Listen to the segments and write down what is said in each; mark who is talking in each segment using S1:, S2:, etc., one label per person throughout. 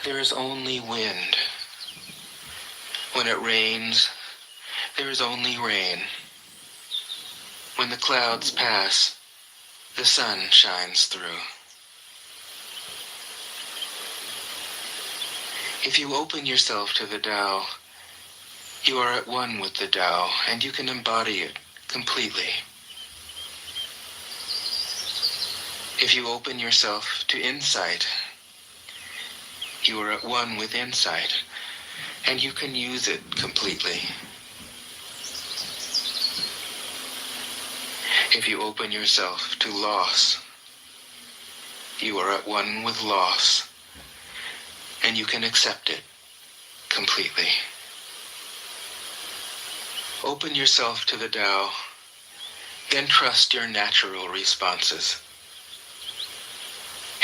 S1: there is only wind. When it rains, there is only rain. When the clouds pass, the sun shines through. If you open yourself to the Tao, you are at one with the Tao, and you can embody it completely. If you open yourself to insight, you are at one with insight, and you can use it completely. If you open yourself to loss, you are at one with loss, and you can accept it completely. Open yourself to the Tao, then trust your natural responses,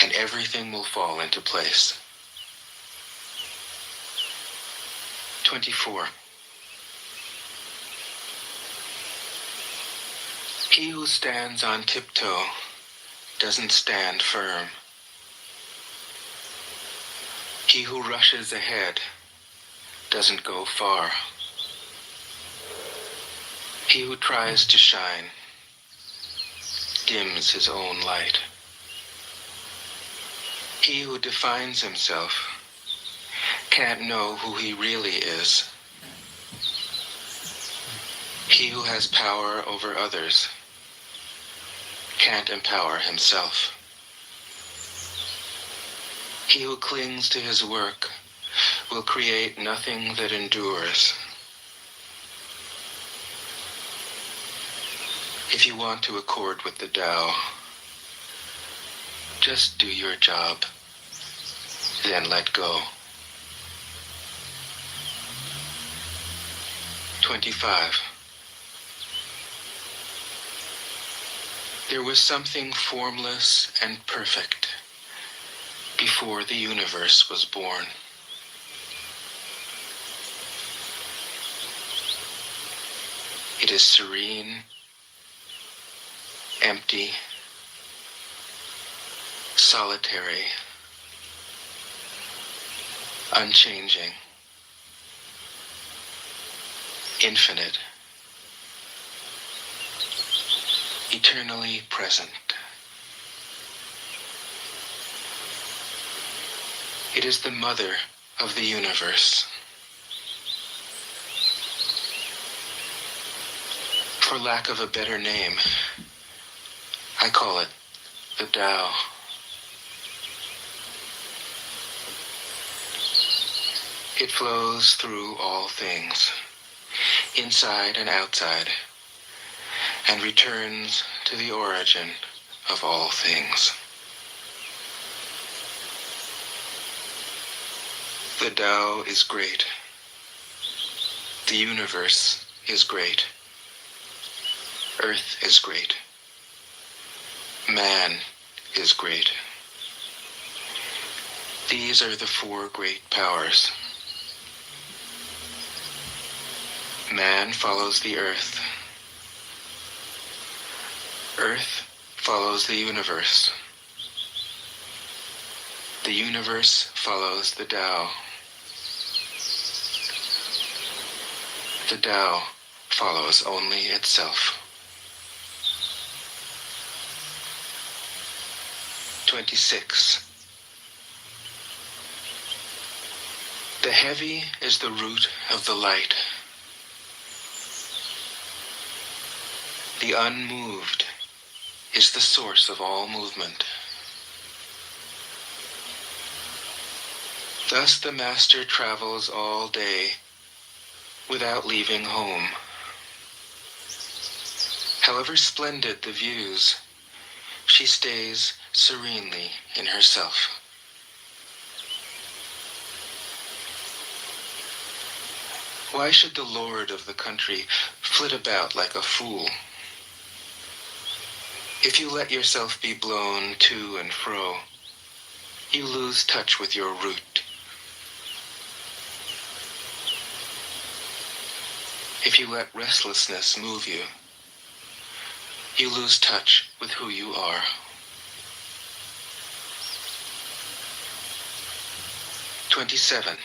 S1: and everything will fall into place. 24. He who stands on tiptoe doesn't stand firm. He who rushes ahead doesn't go far. He who tries to shine dims his own light. He who defines himself can't know who he really is. He who has power over others can't empower himself. He who clings to his work will create nothing that endures. If you want to accord with the Tao, just do your job, then let go. 25. There was something formless and perfect before the universe was born. It is serene, empty, solitary, unchanging, infinite, eternally present. It is the mother of the universe. For lack of a better name, I call it the Tao. It flows through all things, inside and outside, and returns to the origin of all things. The Tao is great. The universe is great. Earth is great. Man is great. These are the four great powers. Man follows the earth. Earth follows the universe. The universe follows the Tao. The Tao follows only itself. 26. The heavy is the root of the light. The unmoved is the source of all movement. Thus the Master travels all day without leaving home. However splendid the views, she stays serenely in herself. Why should the lord of the country flit about like a fool? If you let yourself be blown to and fro, you lose touch with your root. If you let restlessness move you, you lose touch with who you are. 27.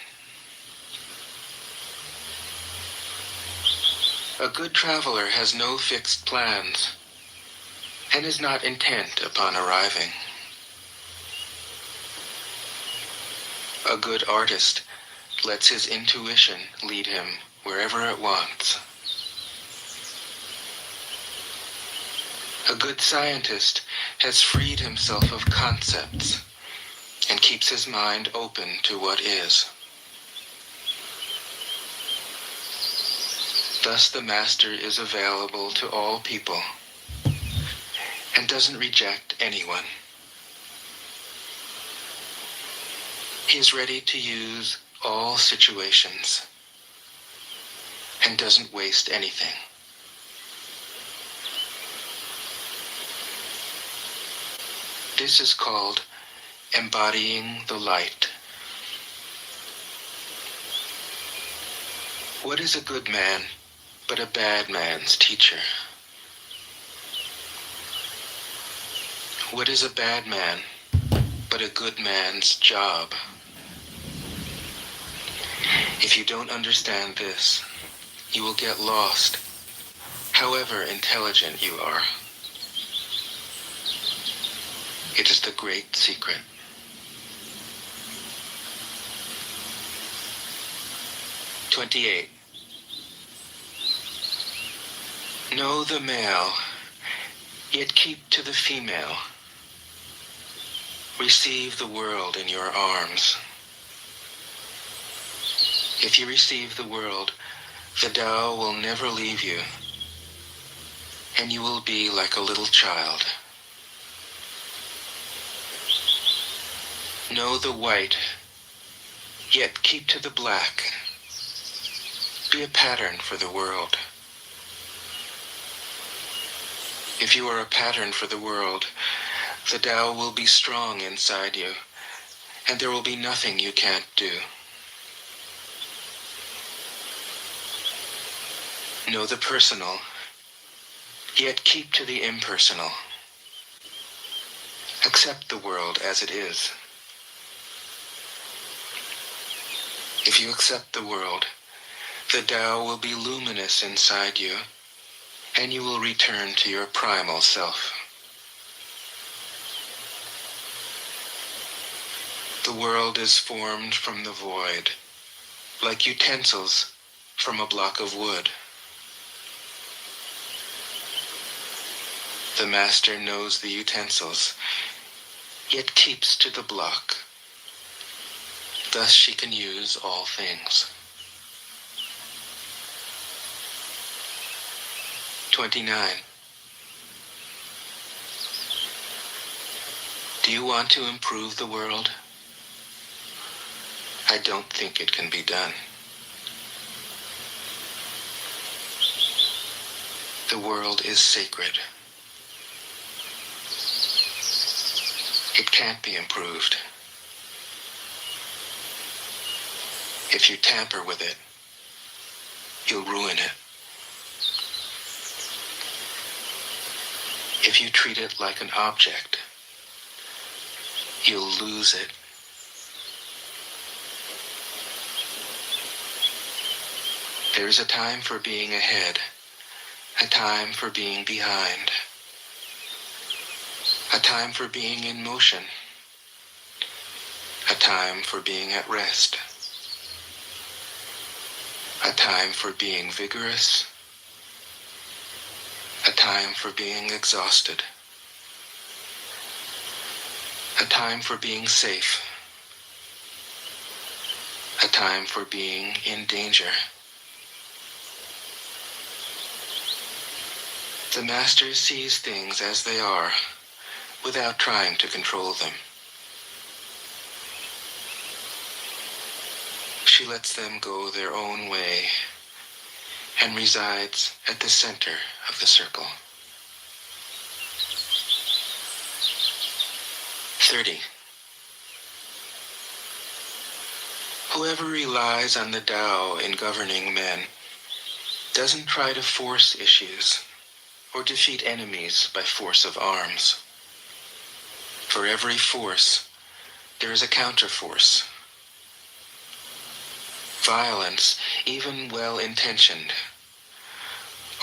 S1: A good traveler has no fixed plans and is not intent upon arriving. A good artist lets his intuition lead him wherever it wants. A good scientist has freed himself of concepts and keeps his mind open to what is. Thus the master is available to all people and doesn't reject anyone. He is ready to use all situations and doesn't waste anything. This is called embodying the light. What is a good man but a bad man's teacher? What is a bad man but a good man's job? If you don't understand this, you will get lost, however intelligent you are. It is the great secret. "28. Know the male, yet keep to the female. Receive the world in your arms. If you receive the world, the Tao will never leave you, and you will be like a little child. Know the white, yet keep to the black. Be a pattern for the world. If you are a pattern for the world, the Tao will be strong inside you, and there will be nothing you can't do. Know the personal, yet keep to the impersonal. Accept the world as it is. If you accept the world, the Tao will be luminous inside you, and you will return to your primal self. The world is formed from the void, like utensils from a block of wood. The master knows the utensils, yet keeps to the block. Thus she can use all things. 29. Do you want to improve the world? I don't think it can be done. The world is sacred. It can't be improved. If you tamper with it, you'll ruin it. If you treat it like an object, you'll lose it. There is a time for being ahead, a time for being behind, a time for being in motion, a time for being at rest, a time for being vigorous, a time for being exhausted, a time for being safe, a time for being in danger. The master sees things as they are, without trying to control them. She lets them go their own way and resides at the center of the circle. 30. Whoever relies on the Tao in governing men doesn't try to force issues or defeat enemies by force of arms. For every force, there is a counterforce. Violence, even well-intentioned,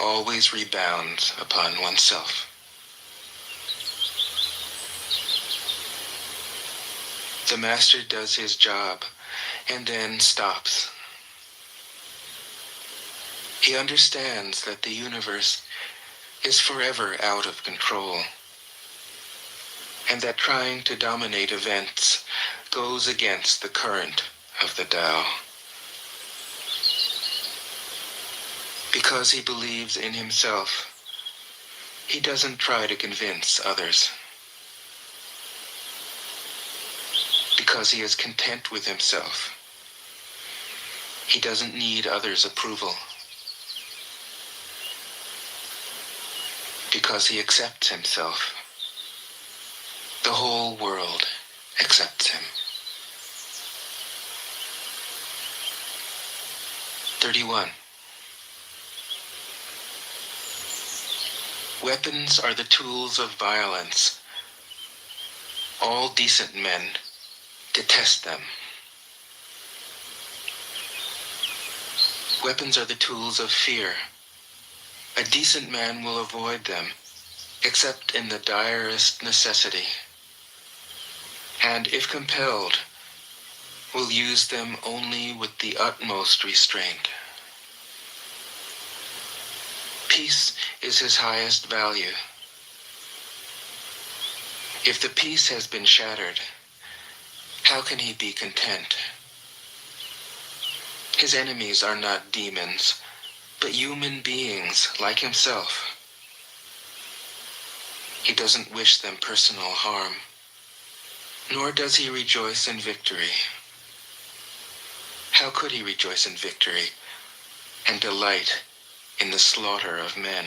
S1: always rebounds upon oneself. The master does his job and then stops. He understands that the universe is forever out of control, and that trying to dominate events goes against the current of the Tao. Because he believes in himself, he doesn't try to convince others. Because he is content with himself, he doesn't need others' approval. Because he accepts himself, the whole world accepts him. 31. Weapons are the tools of violence. All decent men detest them. Weapons are the tools of fear. A decent man will avoid them, except in the direst necessity, and if compelled, will use them only with the utmost restraint. Peace is his highest value. If the peace has been shattered, how can he be content? His enemies are not demons, but human beings like himself. He doesn't wish them personal harm, nor does he rejoice in victory. How could he rejoice in victory and delight in the slaughter of men?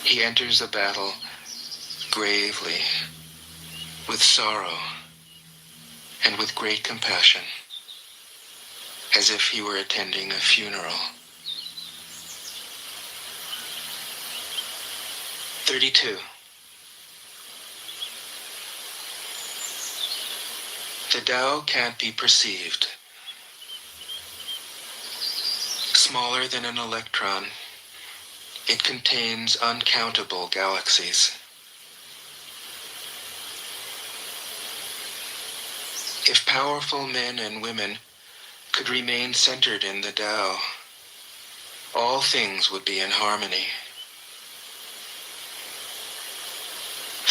S1: He enters a battle gravely, with sorrow, and with great compassion, as if he were attending a funeral. 32. The Tao can't be perceived. Smaller than an electron, it contains uncountable galaxies. If powerful men and women could remain centered in the Tao, all things would be in harmony.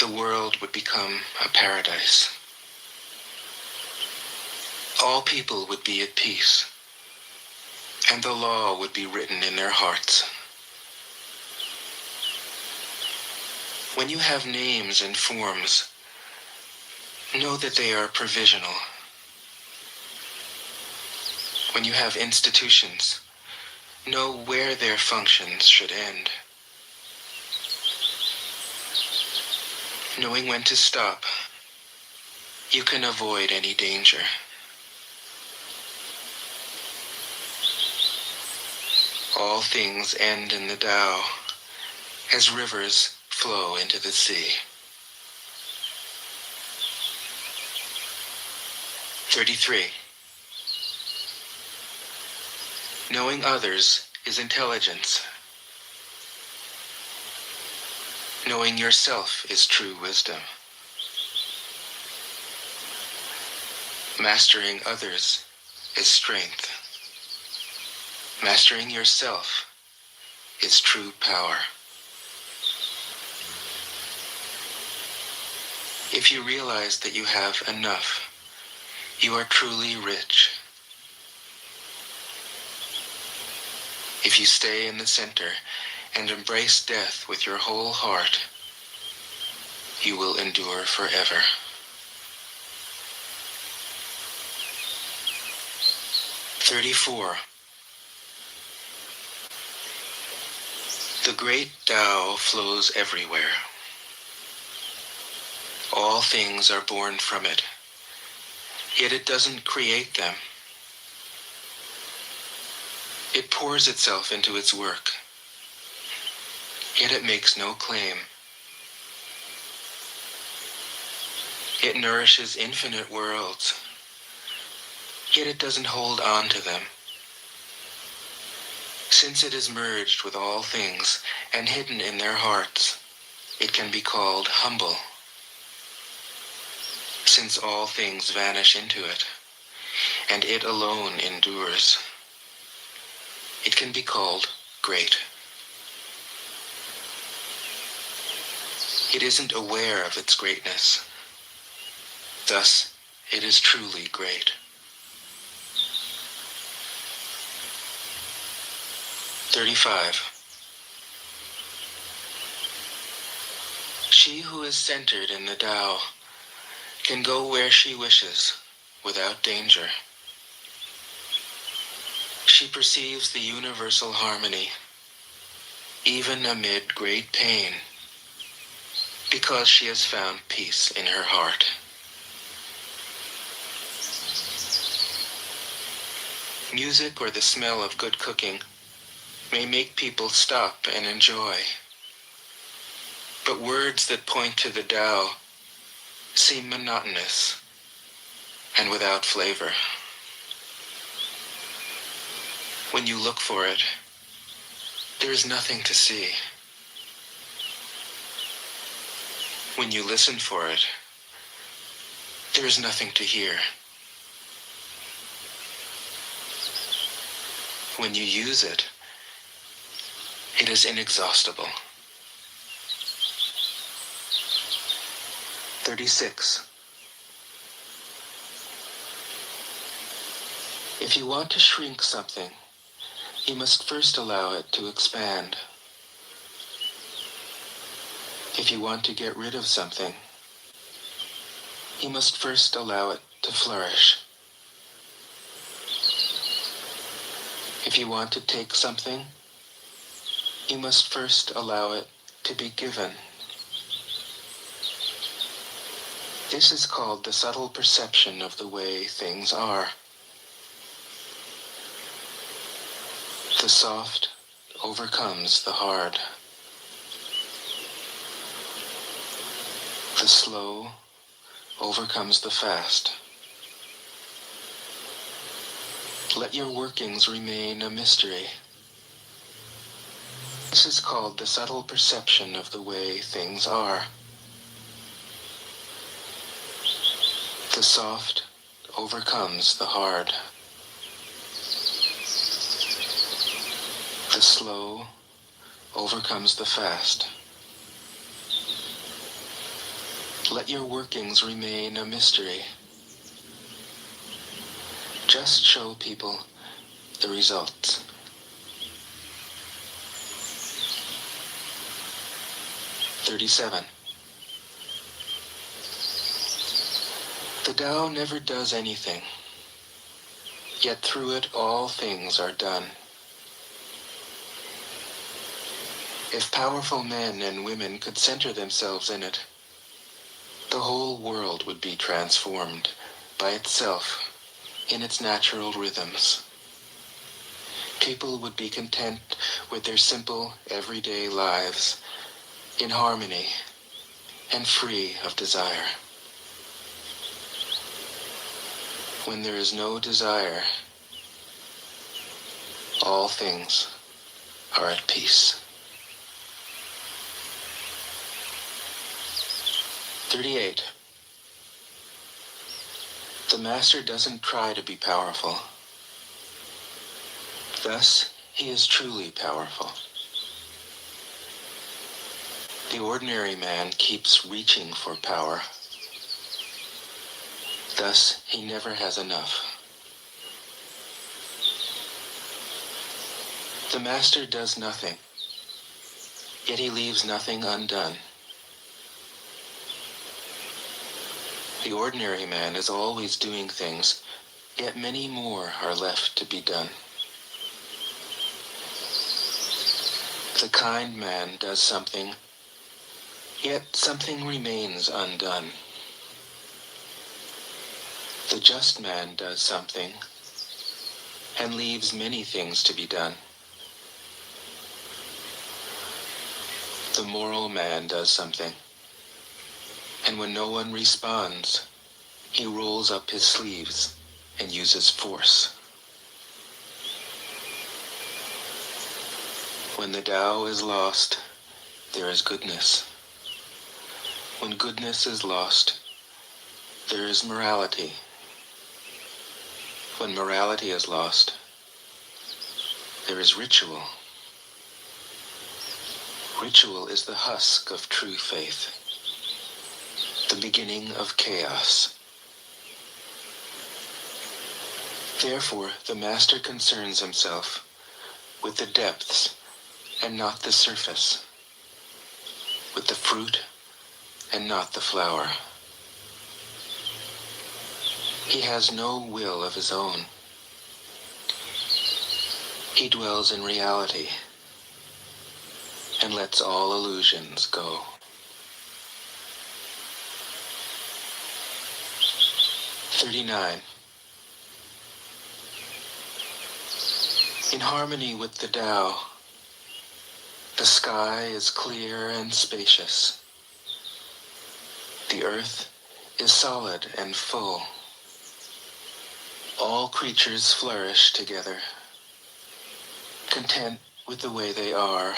S1: The world would become a paradise. All people would be at peace, and the law would be written in their hearts. When you have names and forms, know that they are provisional. When you have institutions, know where their functions should end. Knowing when to stop, you can avoid any danger. All things end in the Tao, as rivers flow into the sea. 33. Knowing others is intelligence. Knowing yourself is true wisdom. Mastering others is strength. Mastering yourself is true power. If you realize that you have enough, you are truly rich. If you stay in the center and embrace death with your whole heart, you will endure forever. 34. The great Tao flows everywhere. All things are born from it, yet it doesn't create them. It pours itself into its work, yet it makes no claim. It nourishes infinite worlds, yet it doesn't hold on to them. Since it is merged with all things and hidden in their hearts, it can be called humble. Since all things vanish into it, and it alone endures, it can be called great. It isn't aware of its greatness. Thus, it is truly great. 35. She who is centered in the Tao can go where she wishes without danger. She perceives the universal harmony, even amid great pain, because she has found peace in her heart. Music or the smell of good cooking may make people stop and enjoy. But words that point to the Tao seem monotonous and without flavor. When you look for it, there is nothing to see. When you listen for it, there is nothing to hear. When you use it, it is inexhaustible. 36. If you want to shrink something, you must first allow it to expand. If you want to get rid of something, you must first allow it to flourish. If you want to take something, you must first allow it to be given. This is called the subtle perception of the way things are. The soft overcomes the hard. The slow overcomes the fast. Let your workings remain a mystery. This is called the subtle perception of the way things are. The soft overcomes the hard. The slow overcomes the fast. Let your workings remain a mystery. Just show people the results. 37. The Tao never does anything, yet through it all things are done. If powerful men and women could center themselves in it, the whole world would be transformed by itself in its natural rhythms. People would be content with their simple, everyday lives, in harmony and free of desire. When there is no desire, all things are at peace. 38. The master doesn't try to be powerful. Thus, he is truly powerful. The ordinary man keeps reaching for power. Thus, he never has enough. The master does nothing, yet he leaves nothing undone. The ordinary man is always doing things, yet many more are left to be done. The kind man does something, yet something remains undone. The just man does something, and leaves many things to be done. The moral man does something, and when no one responds, he rolls up his sleeves and uses force. When the Tao is lost, there is goodness. When goodness is lost, there is morality. When morality is lost, there is ritual. Ritual is the husk of true faith, the beginning of chaos. Therefore, the master concerns himself with the depths and not the surface, with the fruit and not the flower. He has no will of his own. He dwells in reality and lets all illusions go. "39. In harmony with the Tao, the sky is clear and spacious. The earth is solid and full. All creatures flourish together, content with the way they are,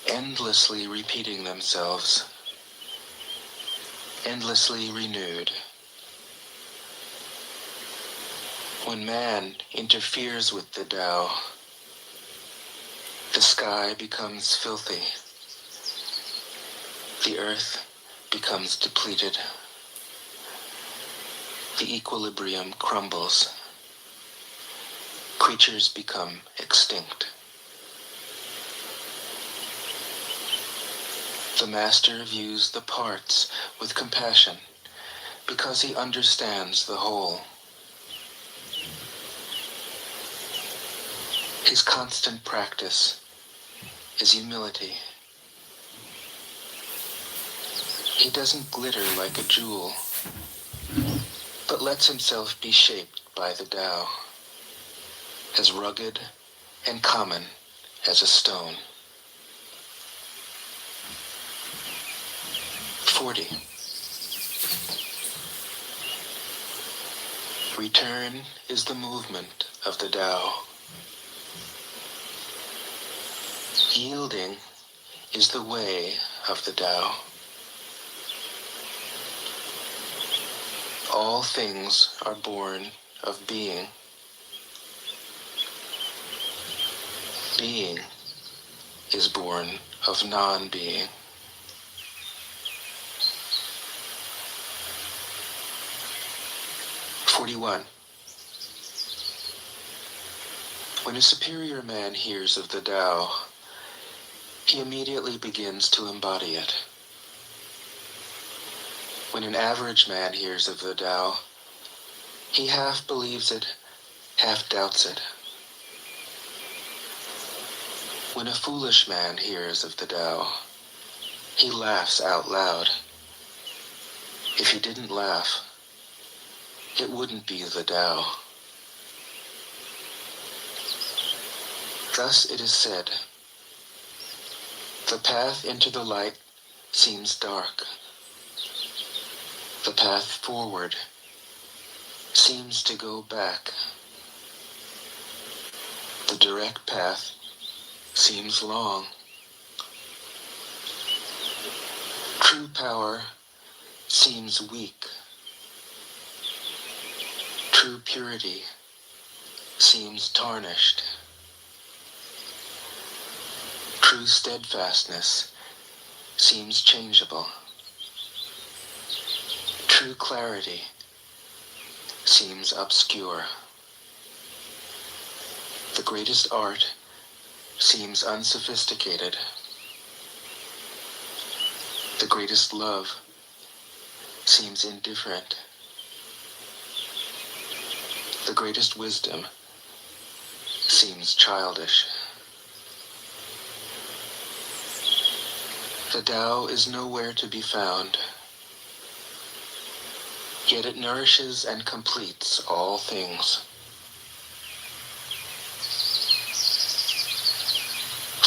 S1: endlessly repeating themselves, endlessly renewed. When man interferes with the Tao, the sky becomes filthy, the earth becomes depleted, the equilibrium crumbles, creatures become extinct. The master views the parts with compassion because he understands the whole. His constant practice is humility. He doesn't glitter like a jewel, but lets himself be shaped by the Tao, as rugged and common as a stone. 40. Return is the movement of the Tao. Yielding is the way of the Tao. All things are born of being. Being is born of non-being. "41. When a superior man hears of the Tao, he immediately begins to embody it. When an average man hears of the Tao, he half believes it, half doubts it. When a foolish man hears of the Tao, he laughs out loud. If he didn't laugh, it wouldn't be the Tao. Thus it is said, the path into the light seems dark. The path forward seems to go back. The direct path seems long. True power seems weak. True purity seems tarnished. True steadfastness seems changeable. True clarity seems obscure. The greatest art seems unsophisticated. The greatest love seems indifferent. The greatest wisdom seems childish. The Tao is nowhere to be found, yet it nourishes and completes all things.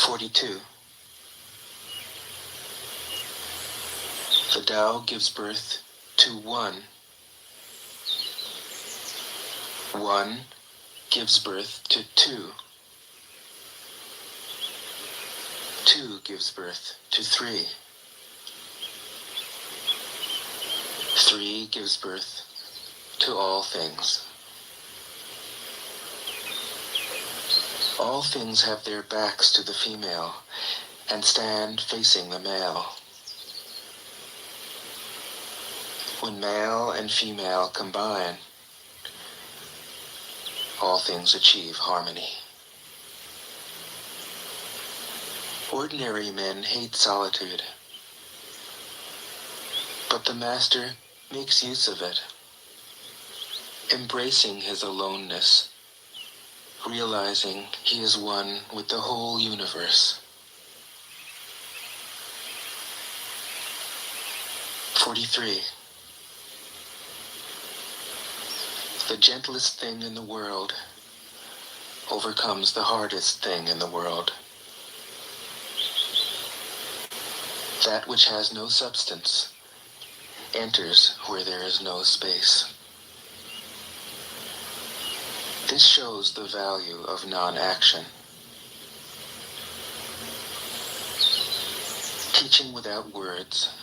S1: 42. The Tao gives birth to one. One gives birth to two. Two gives birth to three. Three gives birth to all things. All things have their backs to the female and stand facing the male. When male and female combine, all things achieve harmony. Ordinary men hate solitude, but the Master makes use of it, embracing his aloneness, realizing he is one with the whole universe. 43. The gentlest thing in the world overcomes the hardest thing in the world. That which has no substance enters where there is no space. This shows the value of non-action. Teaching without words,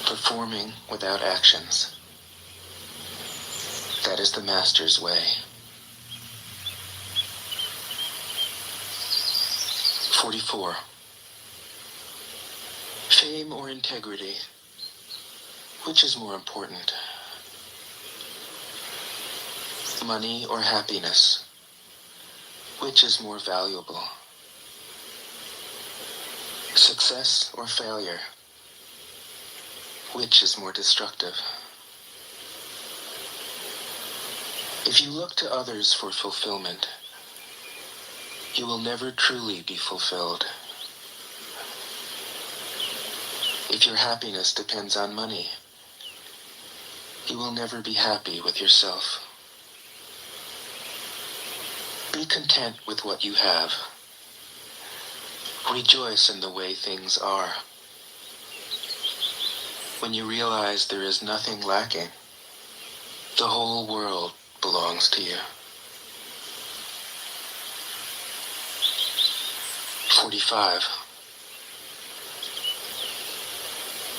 S1: performing without actions. That is the Master's way. 44. Fame or integrity, which is more important? Money or happiness, which is more valuable? Success or failure, which is more destructive? If you look to others for fulfillment, you will never truly be fulfilled. If your happiness depends on money, you will never be happy with yourself. Be content with what you have. Rejoice in the way things are. When you realize there is nothing lacking, the whole world belongs to you. 45.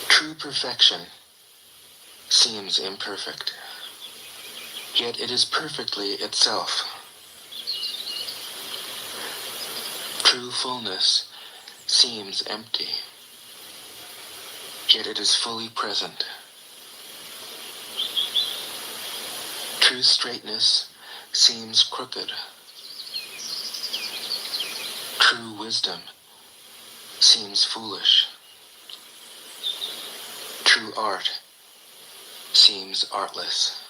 S1: True perfection seems imperfect, yet it is perfectly itself. True fullness seems empty, yet it is fully present. True straightness seems crooked. True wisdom seems foolish. True art seems artless.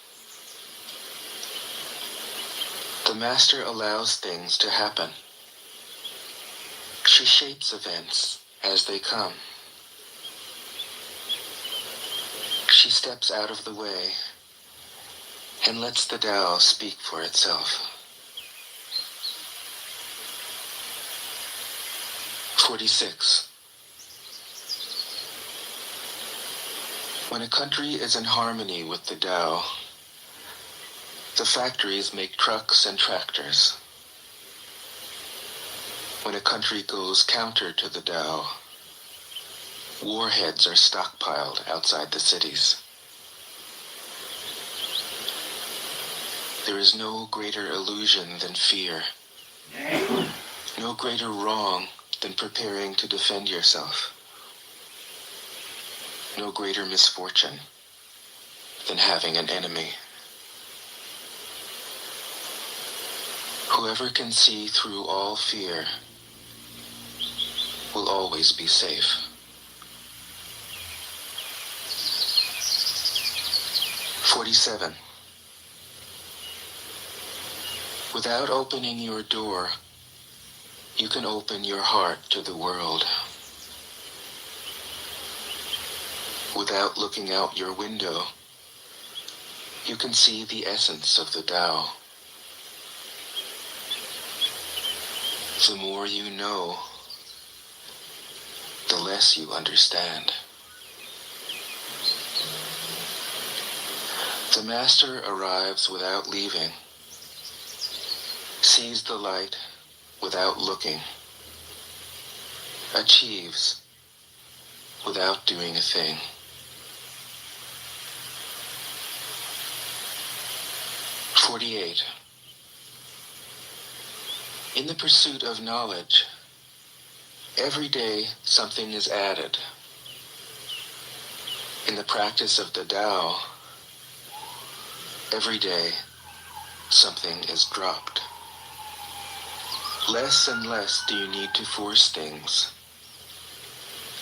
S1: The Master allows things to happen. She shapes events as they come. She steps out of the way and lets the Tao speak for itself. 46. When a country is in harmony with the Tao, the factories make trucks and tractors. When a country goes counter to the Tao, warheads are stockpiled outside the cities. There is no greater illusion than fear, no greater wrong than preparing to defend yourself, no greater misfortune than having an enemy. Whoever can see through all fear will always be safe. 47. Without opening your door, you can open your heart to the world. Without looking out your window, you can see the essence of the Tao. The more you know, the less you understand. The Master arrives without leaving, sees the light without looking, achieves without doing a thing. "48. In the pursuit of knowledge, every day something is added. In the practice of the Tao, every day something is dropped. Less and less do you need to force things,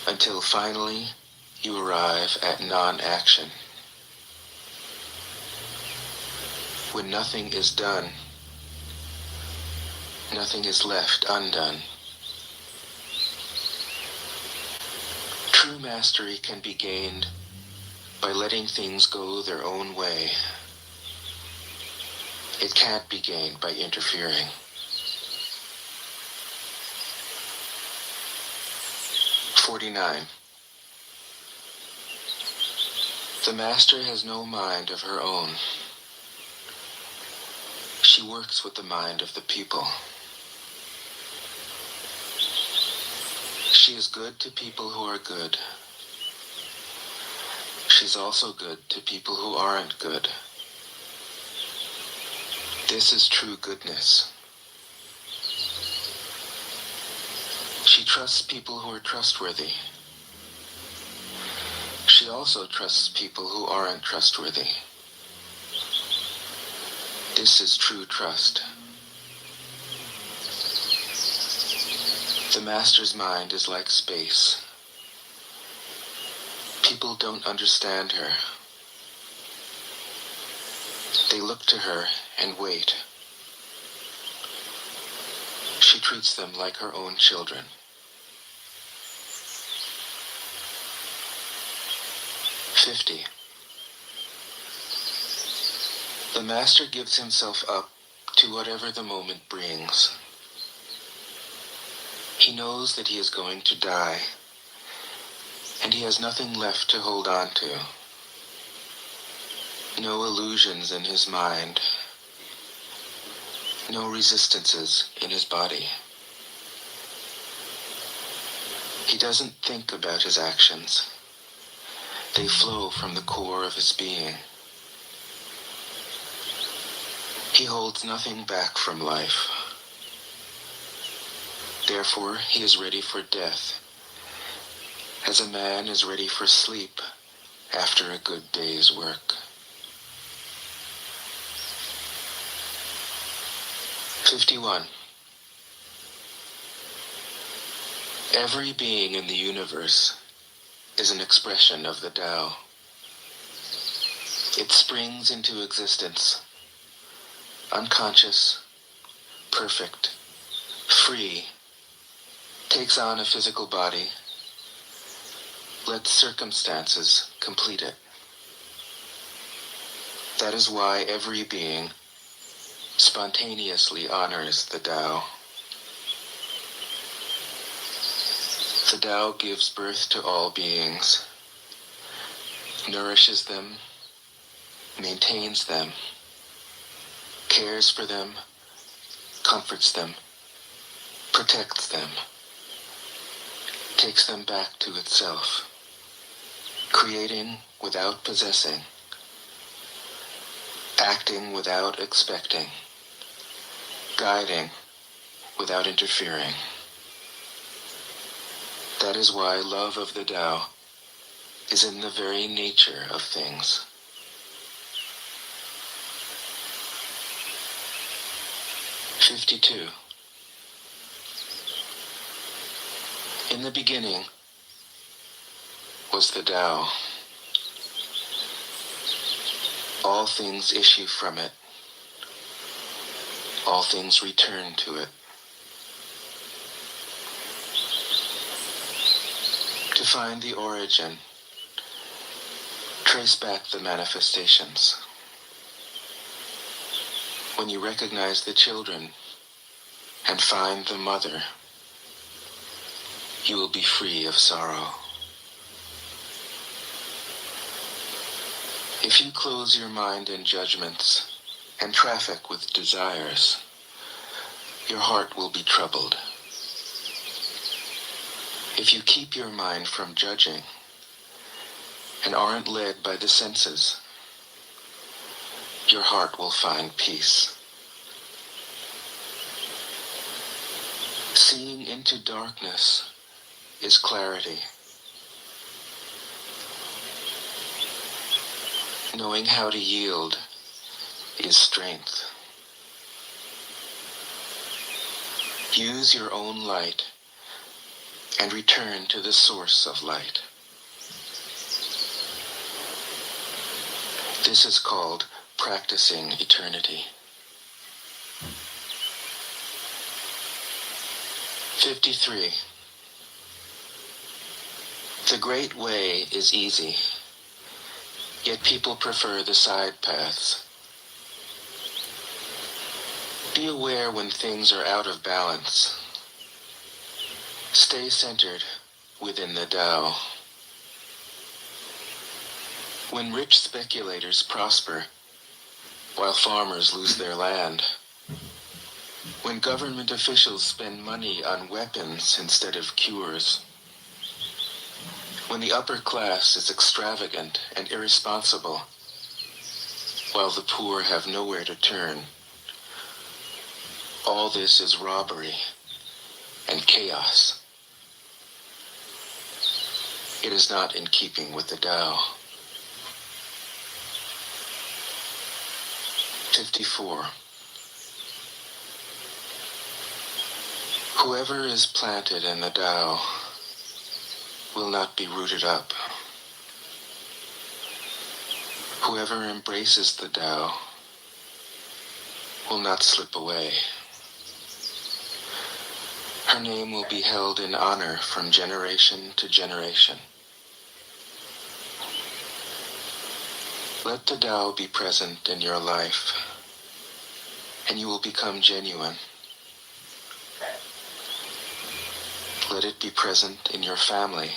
S1: until finally you arrive at non-action. When nothing is done, nothing is left undone. True mastery can be gained by letting things go their own way. It can't be gained by interfering. "49. The Master has no mind of her own. She works with the mind of the people. She is good to people who are good. She's also good to people who aren't good. This is true goodness. She trusts people who are trustworthy. She also trusts people who aren't trustworthy. This is true trust. The Master's mind is like space. People don't understand her. They look to her and wait. She treats them like her own children. 50. The Master gives himself up to whatever the moment brings. He knows that he is going to die, and he has nothing left to hold on to. No illusions in his mind, no resistances in his body. He doesn't think about his actions. They flow from the core of his being. He holds nothing back from life. Therefore, he is ready for death, as a man is ready for sleep after a good day's work. 51. Every being in the universe is an expression of the Tao. It springs into existence, unconscious, perfect, free, takes on a physical body, lets circumstances complete it. That is why every being spontaneously honors the Tao. The Tao gives birth to all beings, nourishes them, maintains them, cares for them, comforts them, protects them, takes them back to itself, creating without possessing, acting without expecting, guiding without interfering. That is why love of the Tao is in the very nature of things. "52. In the beginning was the Tao. All things issue from it. All things return to it. To find the origin, trace back the manifestations. When you recognize the children and find the mother, you will be free of sorrow. If you close your mind in judgments and traffic with desires, your heart will be troubled. If you keep your mind from judging and aren't led by the senses, your heart will find peace. Seeing into darkness is clarity. Knowing how to yield is strength. Use your own light and return to the source of light. This is called practicing eternity. 53. The great way is easy, yet people prefer the side paths. Be aware when things are out of balance. Stay centered within the Tao. When rich speculators prosper, while farmers lose their land, when government officials spend money on weapons instead of cures, when the upper class is extravagant and irresponsible, while the poor have nowhere to turn, all this is robbery and chaos. It is not in keeping with the Tao. 54. Whoever is planted in the Tao will not be rooted up. Whoever embraces the Tao will not slip away. Her name will be held in honor from generation to generation. Let the Tao be present in your life, and you will become genuine. Let it be present in your family,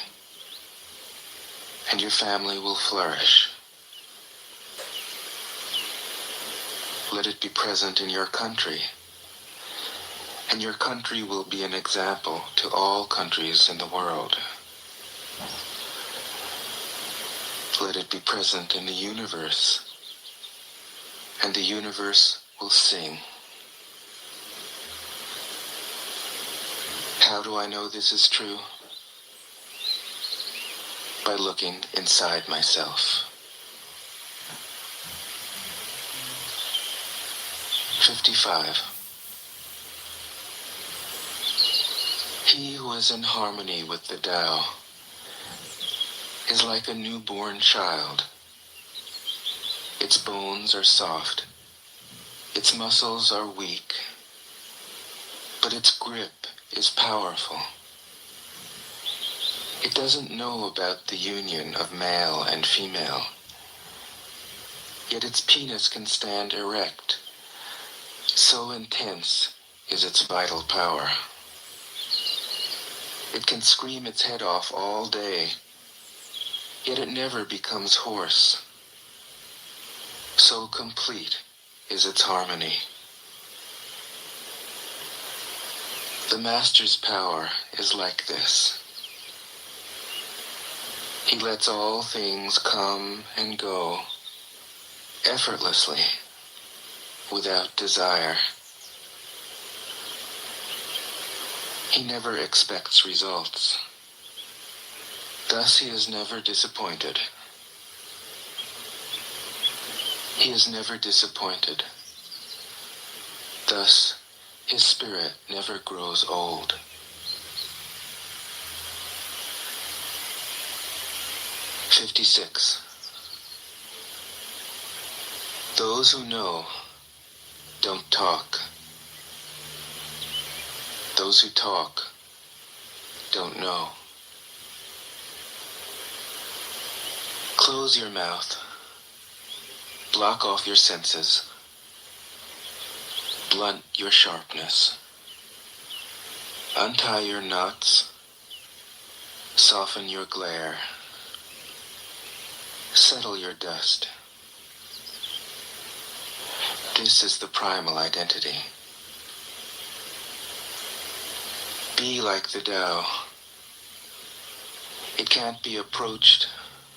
S1: and your family will flourish. Let it be present in your country, and your country will be an example to all countries in the world. Let it be present in the universe, and the universe will sing. How do I know this is true? By looking inside myself. 55. He who is in harmony with the Tao is like a newborn child. Its bones are soft, its muscles are weak, but its grip is powerful. It doesn't know about the union of male and female, yet its penis can stand erect. So intense is its vital power. It can scream its head off all day, yet it never becomes hoarse. So complete is its harmony. The Master's power is like this. He lets all things come and go effortlessly, without desire. He never expects results. Thus he is never disappointed. He is never disappointed. Thus his spirit never grows old. 56. Those who know don't talk. Those who talk don't know. Close your mouth. Block off your senses. Blunt your sharpness. Untie your knots. Soften your glare. Settle your dust. This is the primal identity. Be like the Tao. It can't be approached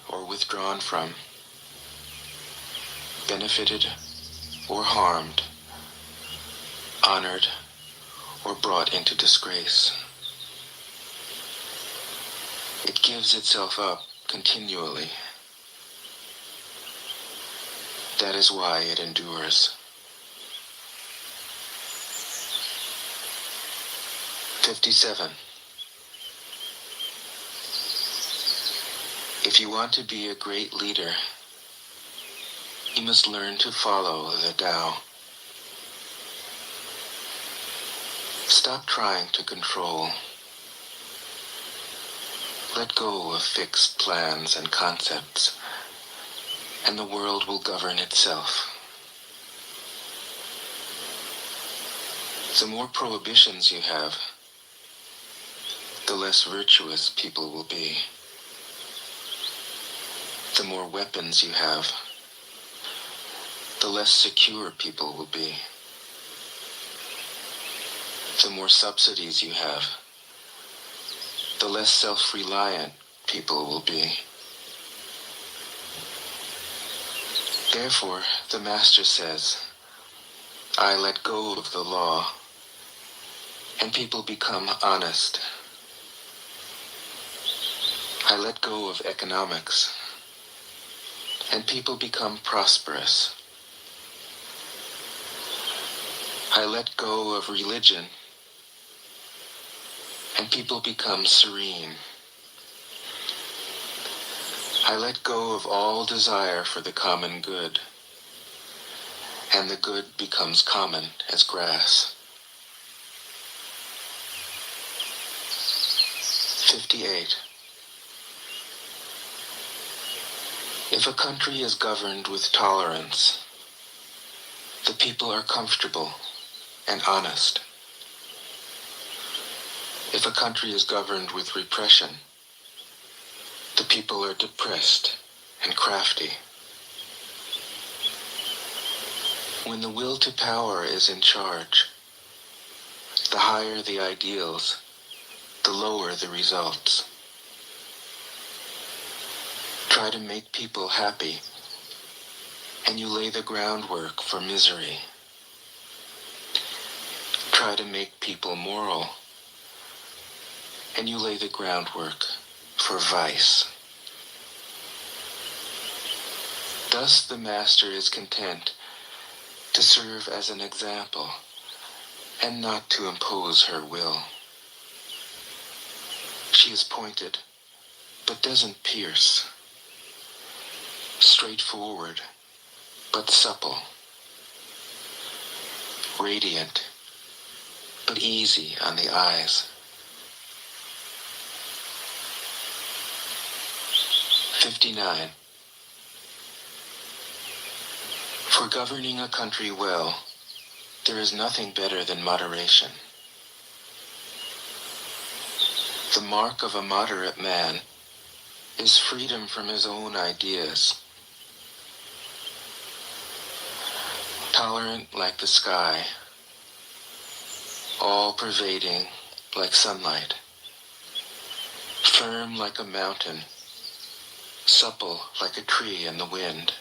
S1: or withdrawn from, benefited or harmed, honored or brought into disgrace. It gives itself up continually. That is why it endures. 57. If you want to be a great leader, you must learn to follow the Tao. Stop trying to control. Let go of fixed plans and concepts, and the world will govern itself. The more prohibitions you have, the less virtuous people will be. The more weapons you have, the less secure people will be. The more subsidies you have, the less self-reliant people will be. Therefore, the Master says, I let go of the law, and people become honest. I let go of economics, and people become prosperous. I let go of religion, and people become serene. I let go of all desire for the common good, and the good becomes common as grass. 58. If a country is governed with tolerance, the people are comfortable and honest. If a country is governed with repression, the people are depressed and crafty. When the will to power is in charge, the higher the ideals, the lower the results. Try to make people happy, and you lay the groundwork for misery. Try to make people moral, and you lay the groundwork for vice. Thus the Master is content to serve as an example and not to impose her will. She is pointed, but doesn't pierce. Straightforward, but supple. Radiant, but easy on the eyes. 59. For governing a country well, there is nothing better than moderation. The mark of a moderate man is freedom from his own ideas. Tolerant like the sky, all-pervading like sunlight, firm like a mountain, supple like a tree in the wind.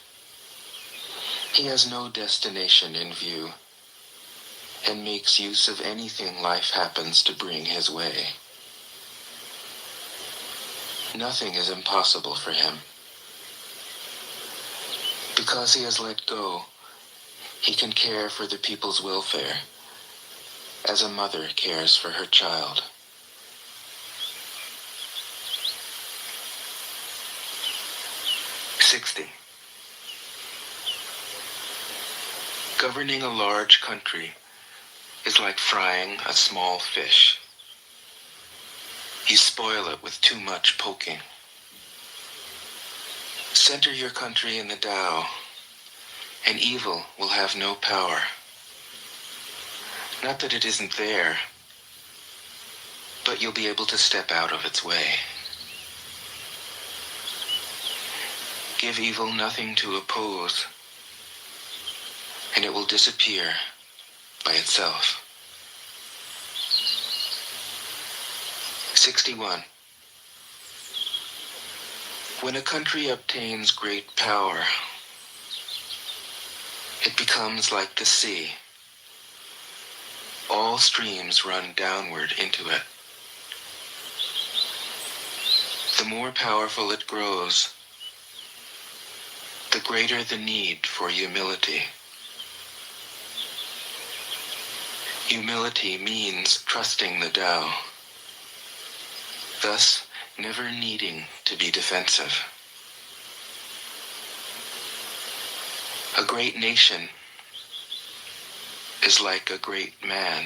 S1: He has no destination in view, and makes use of anything life happens to bring his way. Nothing is impossible for him. Because he has let go, he can care for the people's welfare, as a mother cares for her child. Governing a large country is like frying a small fish. You spoil it with too much poking. Center your country in the Tao, and evil will have no power. Not that it isn't there, but you'll be able to step out of its way. Give evil nothing to oppose, and it will disappear by itself. 61. When a country obtains great power, it becomes like the sea. All streams run downward into it. The more powerful it grows, the greater the need for humility. Humility means trusting the Tao, thus never needing to be defensive. A great nation is like a great man.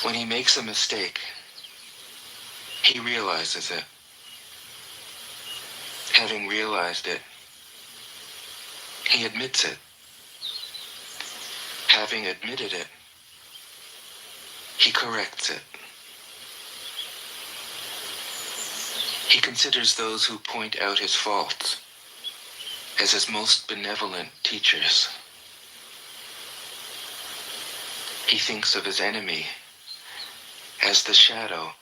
S1: When he makes a mistake, he realizes it. Having realized it, he admits it. Having admitted it, he corrects it. He considers those who point out his faults as his most benevolent teachers. He thinks of his enemy as the shadow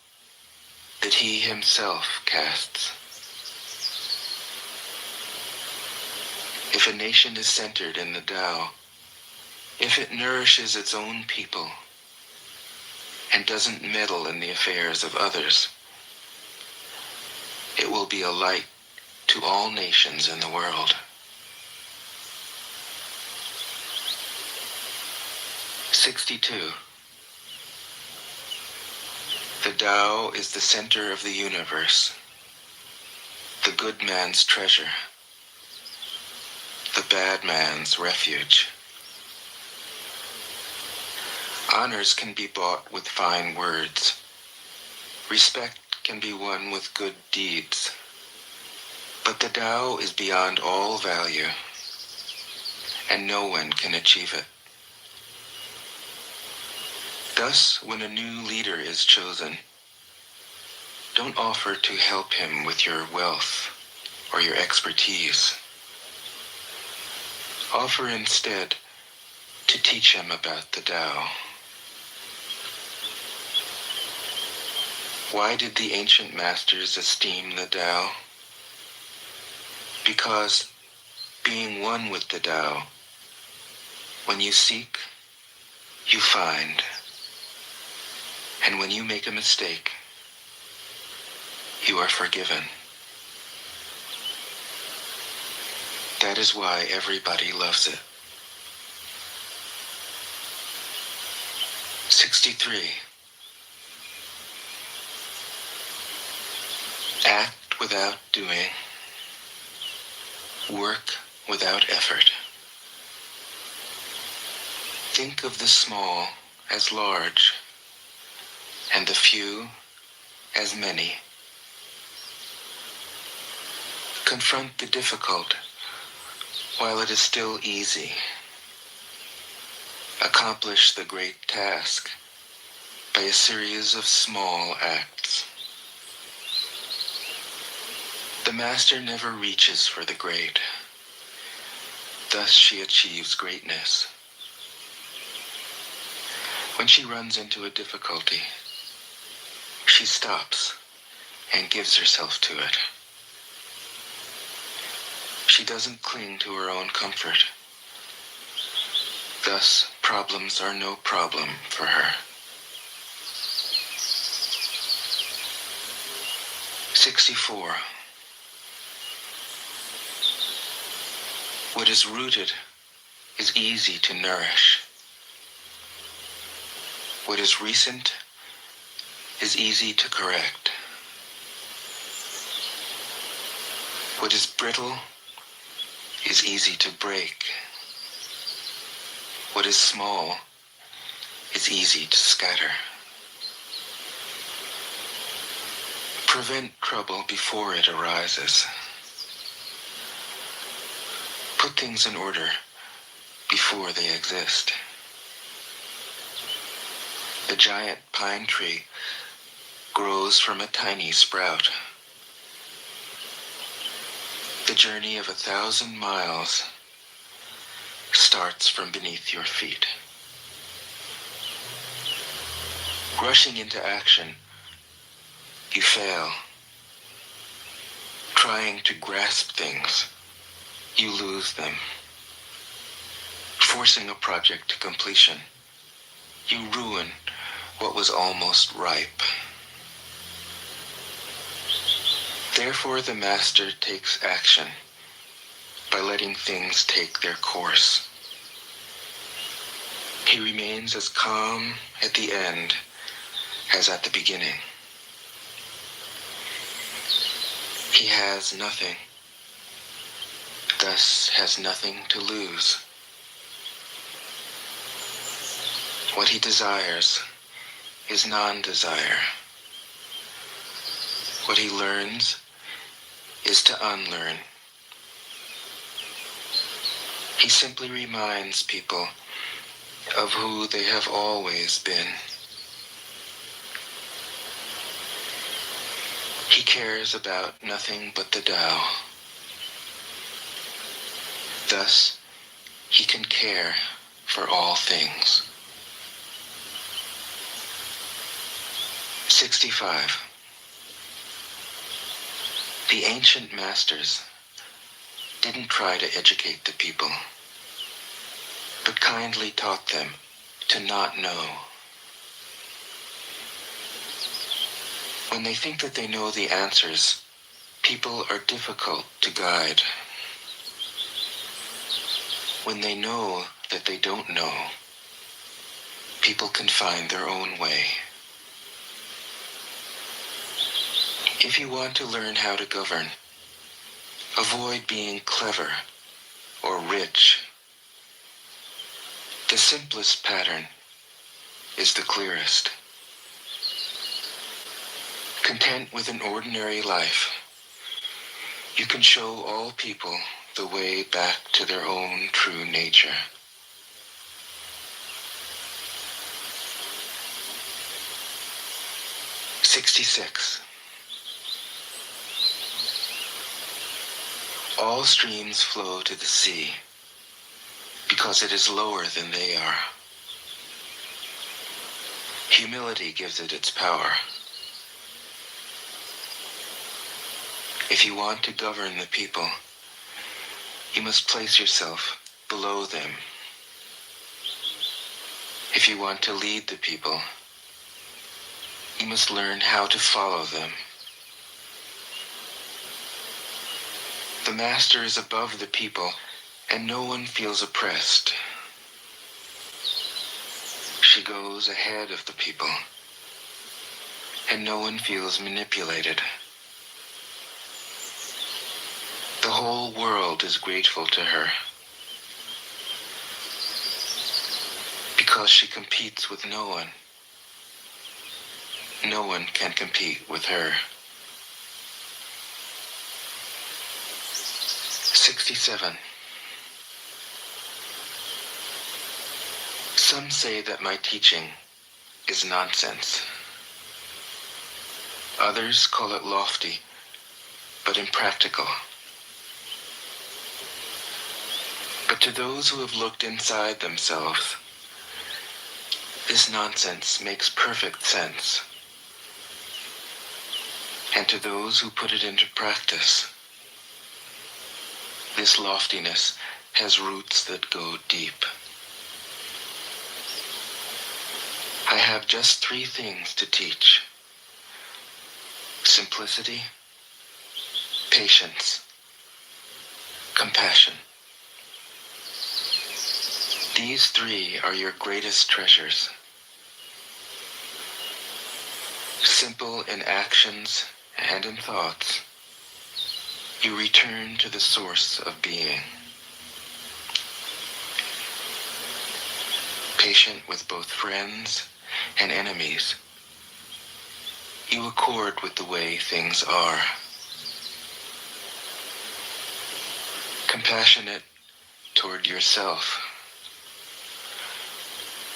S1: that he himself casts. If a nation is centered in the Tao, if it nourishes its own people and doesn't meddle in the affairs of others, it will be a light to all nations in the world. 62. The Tao is the center of the universe, the good man's treasure, the bad man's refuge. Honors can be bought with fine words. Respect can be won with good deeds. But the Tao is beyond all value, and no one can achieve it. Thus, when a new leader is chosen, don't offer to help him with your wealth or your expertise. Offer instead to teach him about the Tao. Why did the ancient masters esteem the Tao? Because, being one with the Tao, when you seek, you find. And when you make a mistake, you are forgiven. That is why everybody loves it. 63. Act without doing. Work without effort. Think of the small as large, and the few as many. Confront the difficult while it is still easy. Accomplish the great task by a series of small acts. The master never reaches for the great. Thus she achieves greatness. When she runs into a difficulty, she stops and gives herself to it. She doesn't cling to her own comfort. Thus, problems are no problem for her. 64. What is rooted is easy to nourish. What is recent is easy to correct. What is brittle is easy to break. What is small is easy to scatter. Prevent trouble before it arises. Put things in order before they exist. The giant pine tree grows from a tiny sprout. The journey of 1,000 miles starts from beneath your feet. Rushing into action, you fail. Trying to grasp things, you lose them. Forcing a project to completion, you ruin what was almost ripe. Therefore, the master takes action by letting things take their course. He remains as calm at the end as at the beginning. He has nothing, thus has nothing to lose. What he desires is non-desire. What he learns is to unlearn. He simply reminds people of who they have always been. He cares about nothing but the Tao. Thus, he can care for all things. 65. The ancient masters didn't try to educate the people, but kindly taught them to not know. When they think that they know the answers, people are difficult to guide. When they know that they don't know, people can find their own way. If you want to learn how to govern, avoid being clever or rich. The simplest pattern is the clearest. Content with an ordinary life, you can show all people the way back to their own true nature. '66. All streams flow to the sea because it is lower than they are. Humility gives it its power. If you want to govern the people, you must place yourself below them. If you want to lead the people, you must learn how to follow them. The master is above the people, and no one feels oppressed. She goes ahead of the people, and no one feels manipulated. The whole world is grateful to her, because she competes with no one. No one can compete with her. 67. Some say that my teaching is nonsense. Others call it lofty, but impractical. But to those who have looked inside themselves, this nonsense makes perfect sense. And to those who put it into practice, this loftiness has roots that go deep. I have just 3 things to teach: simplicity, patience, compassion. These 3 are your greatest treasures. Simple in actions and in thoughts, you return to the source of being. Patient with both friends and enemies, you accord with the way things are. Compassionate toward yourself,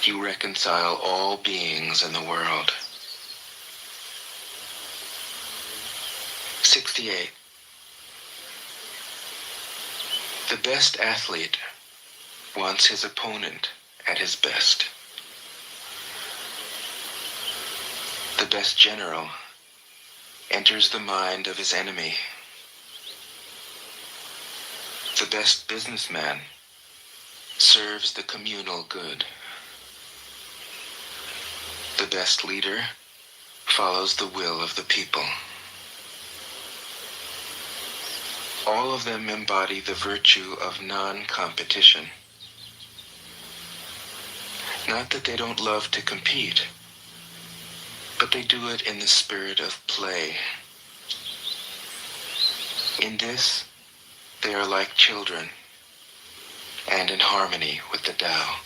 S1: you reconcile all beings in the world. 68. The best athlete wants his opponent at his best. The best general enters the mind of his enemy. The best businessman serves the communal good. The best leader follows the will of the people. All of them embody the virtue of non-competition. Not that they don't love to compete, but they do it in the spirit of play. In this, they are like children, and in harmony with the Tao.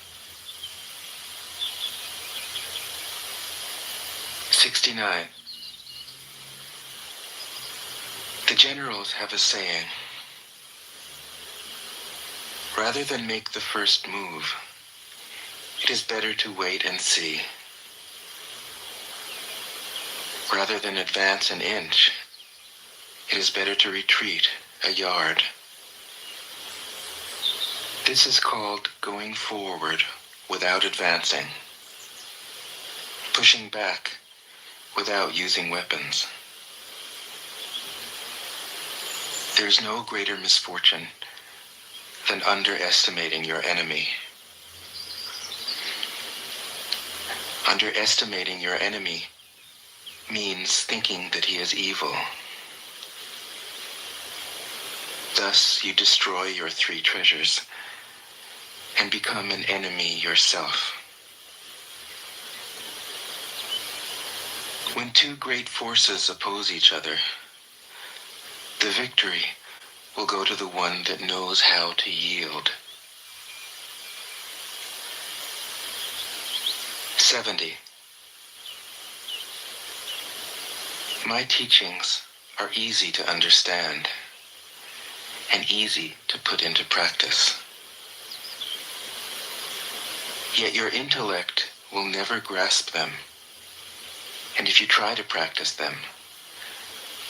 S1: 69. The generals have a saying: rather than make the first move, it is better to wait and see. Rather than advance an inch, it is better to retreat a yard. This is called going forward without advancing, pushing back without using weapons. There's no greater misfortune than underestimating your enemy. Underestimating your enemy means thinking that he is evil. Thus you destroy your 3 treasures and become an enemy yourself. When 2 great forces oppose each other, the victory will go to the one that knows how to yield. 70. My teachings are easy to understand and easy to put into practice. Yet your intellect will never grasp them, and if you try to practice them,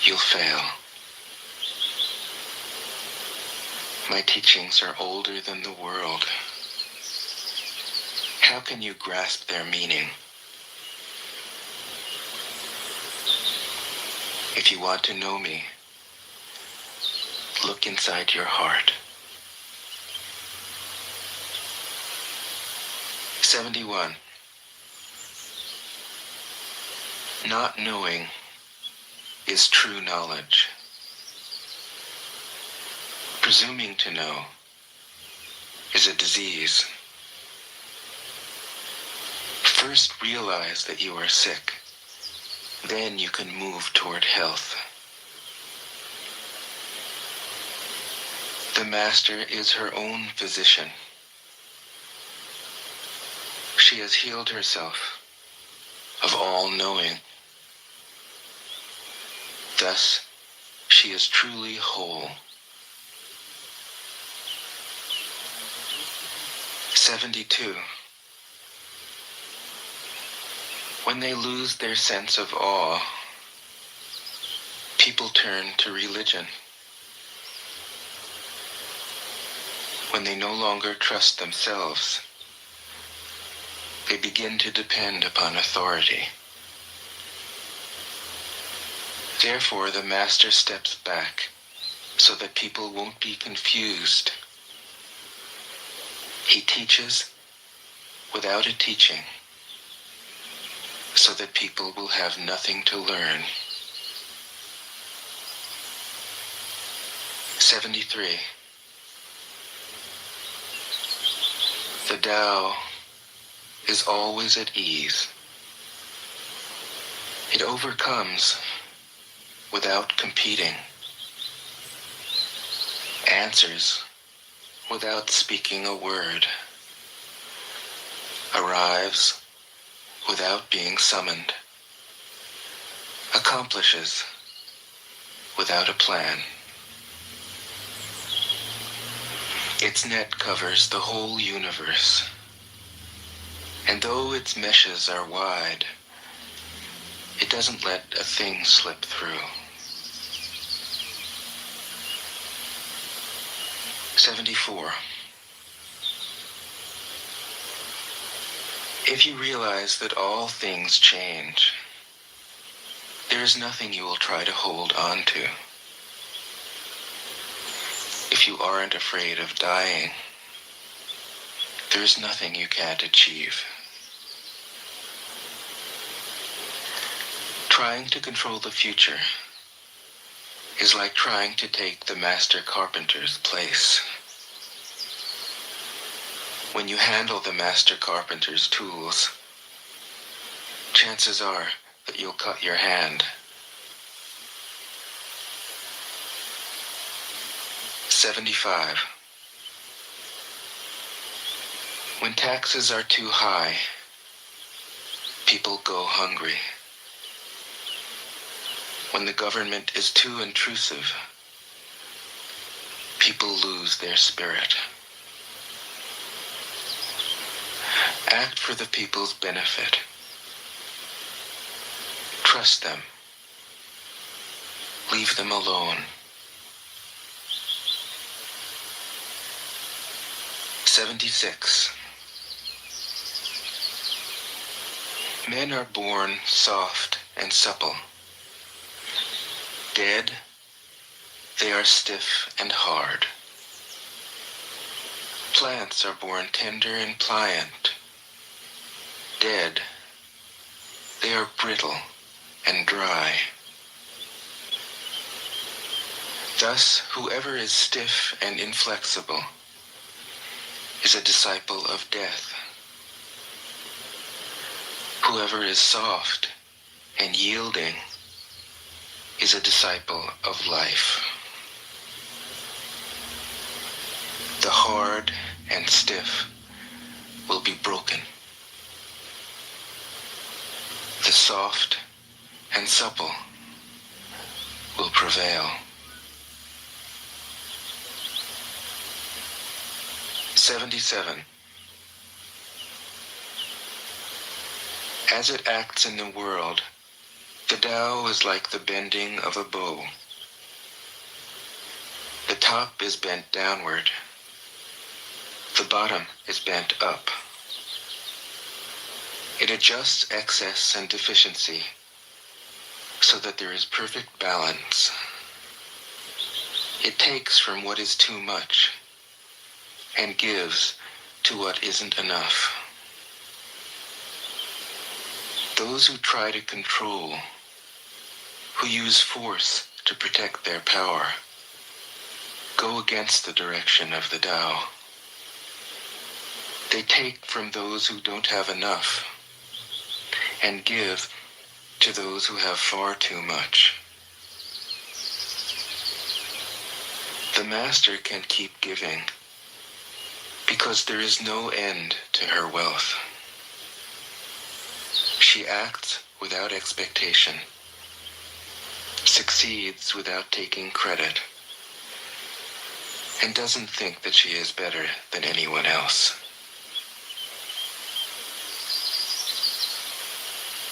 S1: you'll fail. My teachings are older than the world. How can you grasp their meaning? If you want to know me, look inside your heart. 71. Not knowing is true knowledge. Presuming to know is a disease. First realize that you are sick. Then you can move toward health. The master is her own physician. She has healed herself of all knowing. Thus, she is truly whole. 72. When they lose their sense of awe, people turn to religion. When they no longer trust themselves, they begin to depend upon authority. Therefore, the master steps back so that people won't be confused. He teaches without a teaching, so that people will have nothing to learn. 73. The Tao is always at ease. It overcomes without competing, answers without speaking a word, arrives without being summoned, accomplishes without a plan. Its net covers the whole universe, and though its meshes are wide, it doesn't let a thing slip through. 74. If you realize that all things change, there is nothing you will try to hold on to. If you aren't afraid of dying, there is nothing you can't achieve. Trying to control the future is like trying to take the master carpenter's place. When you handle the master carpenter's tools, chances are that you'll cut your hand. 75. When taxes are too high, people go hungry. When the government is too intrusive, people lose their spirit. Act for the people's benefit. Trust them. Leave them alone. 76. Men are born soft and supple. Dead, they are stiff and hard. Plants are born tender and pliant. Dead, they are brittle and dry. Thus, whoever is stiff and inflexible is a disciple of death. Whoever is soft and yielding is a disciple of life. The hard and stiff will be broken. The soft and supple will prevail. 77. As it acts in the world, the Tao is like the bending of a bow. The top is bent downward. The bottom is bent up. It adjusts excess and deficiency so that there is perfect balance. It takes from what is too much and gives to what isn't enough. Those who try to control, who use force to protect their power, go against the direction of the Tao. They take from those who don't have enough and give to those who have far too much. The Master can keep giving because there is no end to her wealth. She acts without expectation, succeeds without taking credit, and doesn't think that she is better than anyone else.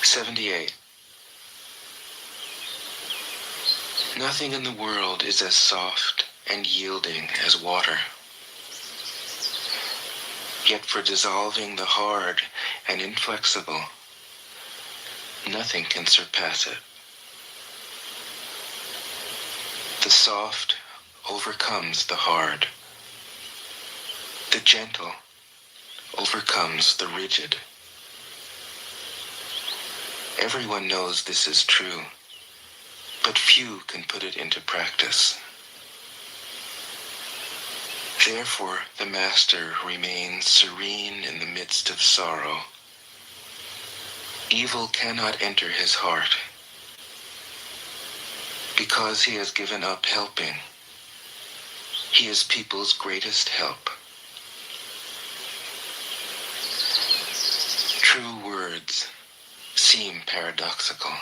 S1: 78. Nothing in the world is as soft and yielding as water. Yet for dissolving the hard and inflexible, nothing can surpass it. The soft overcomes the hard. The gentle overcomes the rigid. Everyone knows this is true, but few can put it into practice. Therefore, the Master remains serene in the midst of sorrow. Evil cannot enter his heart, because he has given up helping. He is people's greatest help. True words seem paradoxical.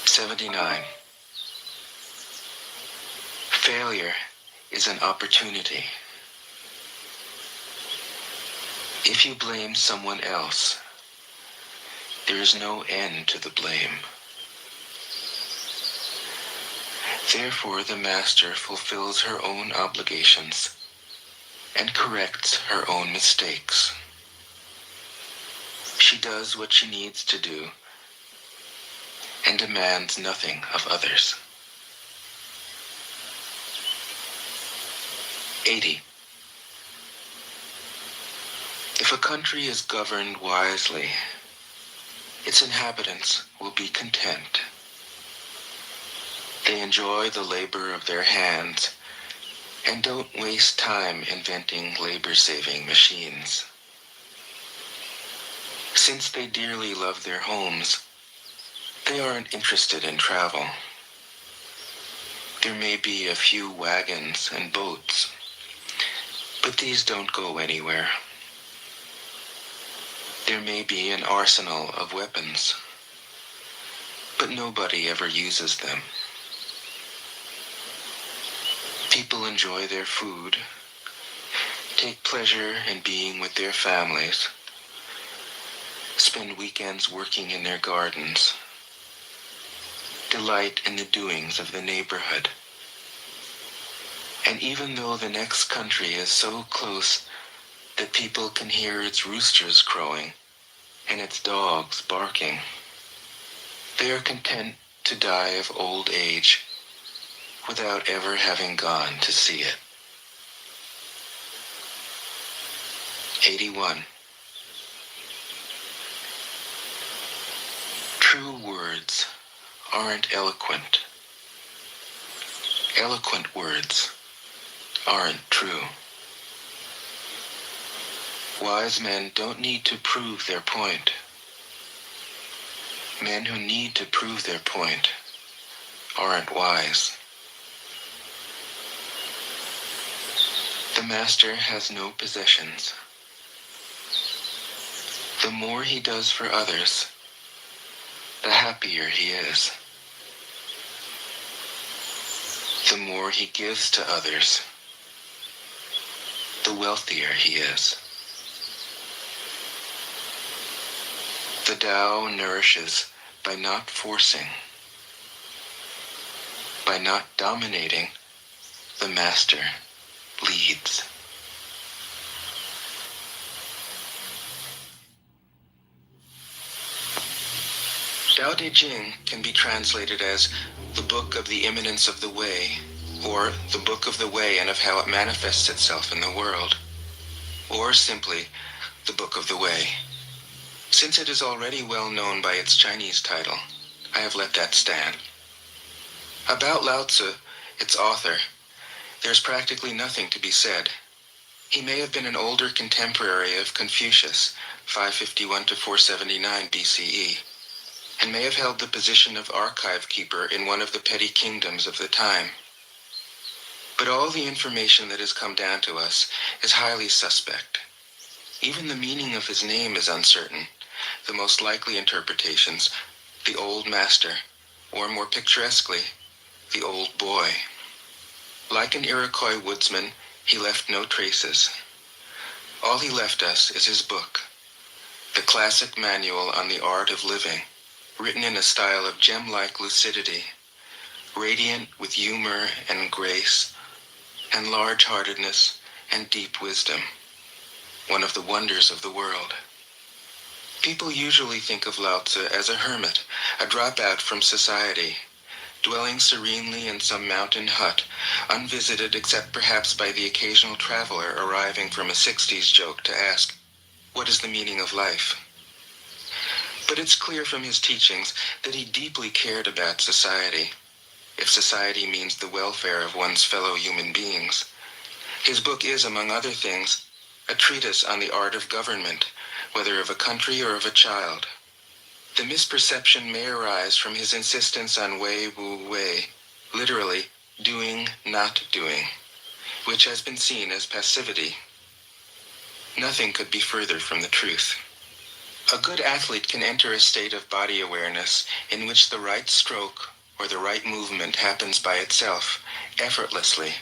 S1: 79. Failure is an opportunity. If you blame someone else, there is no end to the blame. Therefore, the Master fulfills her own obligations and corrects her own mistakes. She does what she needs to do and demands nothing of others. 80. If a country is governed wisely, its inhabitants will be content. They enjoy the labor of their hands and don't waste time inventing labor-saving machines. Since they dearly love their homes, they aren't interested in travel. There may be a few wagons and boats, but these don't go anywhere. There may be an arsenal of weapons, but nobody ever uses them. People enjoy their food, take pleasure in being with their families, spend weekends working in their gardens, delight in the doings of the neighborhood. And even though the next country is so close that people can hear its roosters crowing and its dogs barking, they are content to die of old age without ever having gone to see it. 81. True words aren't eloquent. Eloquent words aren't true. Wise men don't need to prove their point. Men who need to prove their point aren't wise. The master has no possessions. The more he does for others, the happier he is. The more he gives to others, the wealthier he is. The Tao nourishes by not forcing. By not dominating, the master leads. Tao Te Ching can be translated as the book of the imminence of the way, or the book of the way and of how it manifests itself in the world, or simply the book of the way. Since it is already well known by its Chinese title, I have let that stand. About Lao Tzu, its author, there's practically nothing to be said. He may have been an older contemporary of Confucius, 551 to 479 BCE, and may have held the position of archive keeper in one of the petty kingdoms of the time. But all the information that has come down to us is highly suspect. Even the meaning of his name is uncertain. The most likely interpretations, the old master, or more picturesquely, the old boy. Like an Iroquois woodsman, he left no traces. All he left us is his book, the classic manual on the art of living, written in a style of gem-like lucidity, radiant with humor and grace, and large-heartedness and deep wisdom, one of the wonders of the world. People usually think of Lao Tzu as a hermit, a dropout from society, dwelling serenely in some mountain hut, unvisited except perhaps by the occasional traveler arriving from a 60s joke to ask, "What is the meaning of life?" But it's clear from his teachings that he deeply cared about society, if society means the welfare of one's fellow human beings. His book is, among other things, a treatise on the art of government, whether of a country or of a child. The misperception may arise from his insistence on wei wu wei, literally doing, not doing, which has been seen as passivity. Nothing could be further from the truth. A good athlete can enter a state of body awareness in which the right stroke or the right movement happens by itself, effortlessly,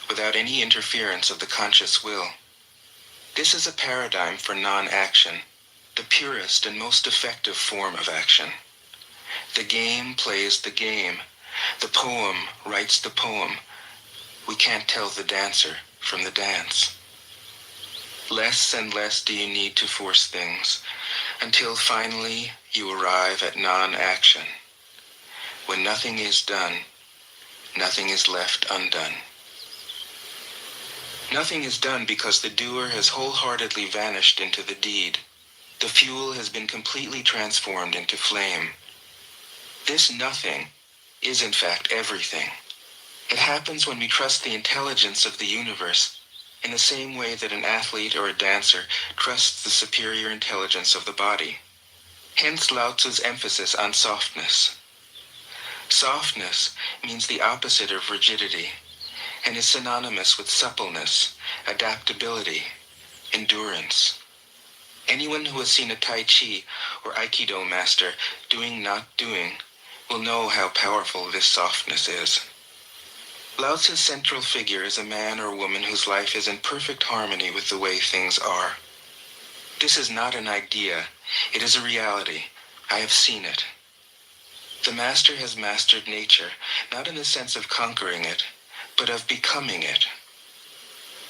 S1: without any interference of the conscious will. This is a paradigm for non-action, the purest and most effective form of action. The game plays the game. The poem writes the poem. We can't tell the dancer from the dance. Less and less do you need to force things, until finally you arrive at non-action. When nothing is done, nothing is left undone. Nothing is done because the doer has wholeheartedly vanished into the deed. The fuel has been completely transformed into flame. This nothing is in fact everything. It happens when we trust the intelligence of the universe in the same way that an athlete or a dancer trusts the superior intelligence of the body. Hence Lao Tzu's emphasis on softness. Softness means the opposite of rigidity and is synonymous with suppleness, adaptability, endurance. Anyone who has seen a Tai Chi or Aikido master doing not doing will know how powerful this softness is. Lao Tzu's central figure is a man or woman whose life is in perfect harmony with the way things are. This is not an idea, it is a reality. I have seen it. The master has mastered nature, not in the sense of conquering it, but of becoming it.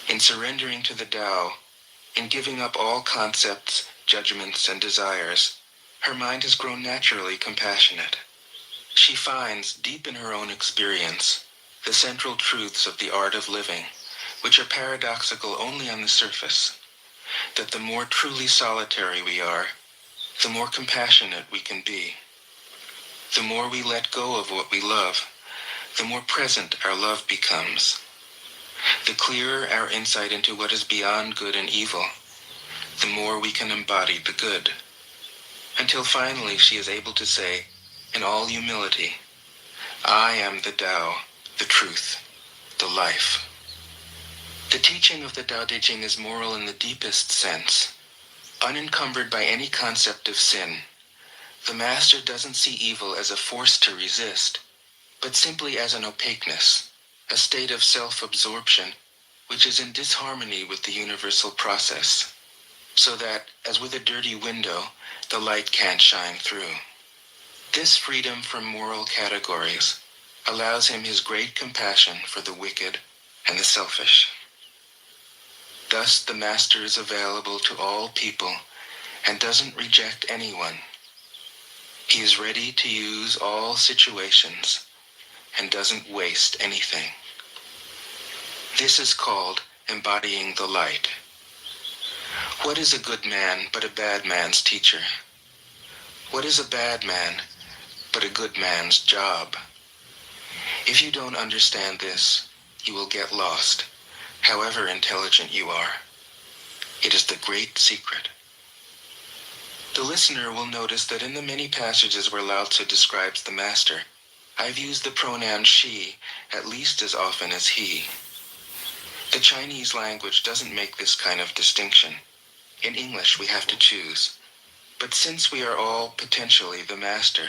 S1: In surrendering to the Tao, in giving up all concepts, judgments, and desires, her mind has grown naturally compassionate. She finds, deep in her own experience, the central truths of the art of living, which are paradoxical only on the surface, that the more truly solitary we are, the more compassionate we can be. The more we let go of what we love, the more present our love becomes. The clearer our insight into what is beyond good and evil, the more we can embody the good. Until finally she is able to say, in all humility, I am the Tao, the truth, the life. The teaching of the Tao Te Ching is moral in the deepest sense, unencumbered by any concept of sin. The master doesn't see evil as a force to resist, but simply as an opaqueness, a state of self-absorption, which is in disharmony with the universal process, so that, as with a dirty window, the light can't shine through. This freedom from moral categories allows him his great compassion for the wicked and the selfish. Thus the master is available to all people and doesn't reject anyone. He is ready to use all situations and doesn't waste anything. This is called embodying the light. What is a good man but a bad man's teacher? What is a bad man but a good man's job? If you don't understand this, you will get lost, however intelligent you are. It is the great secret. The listener will notice that in the many passages where Lao Tzu describes the master, I've used the pronoun she at least as often as he. The Chinese language doesn't make this kind of distinction. In English we have to choose. But since we are all potentially the master,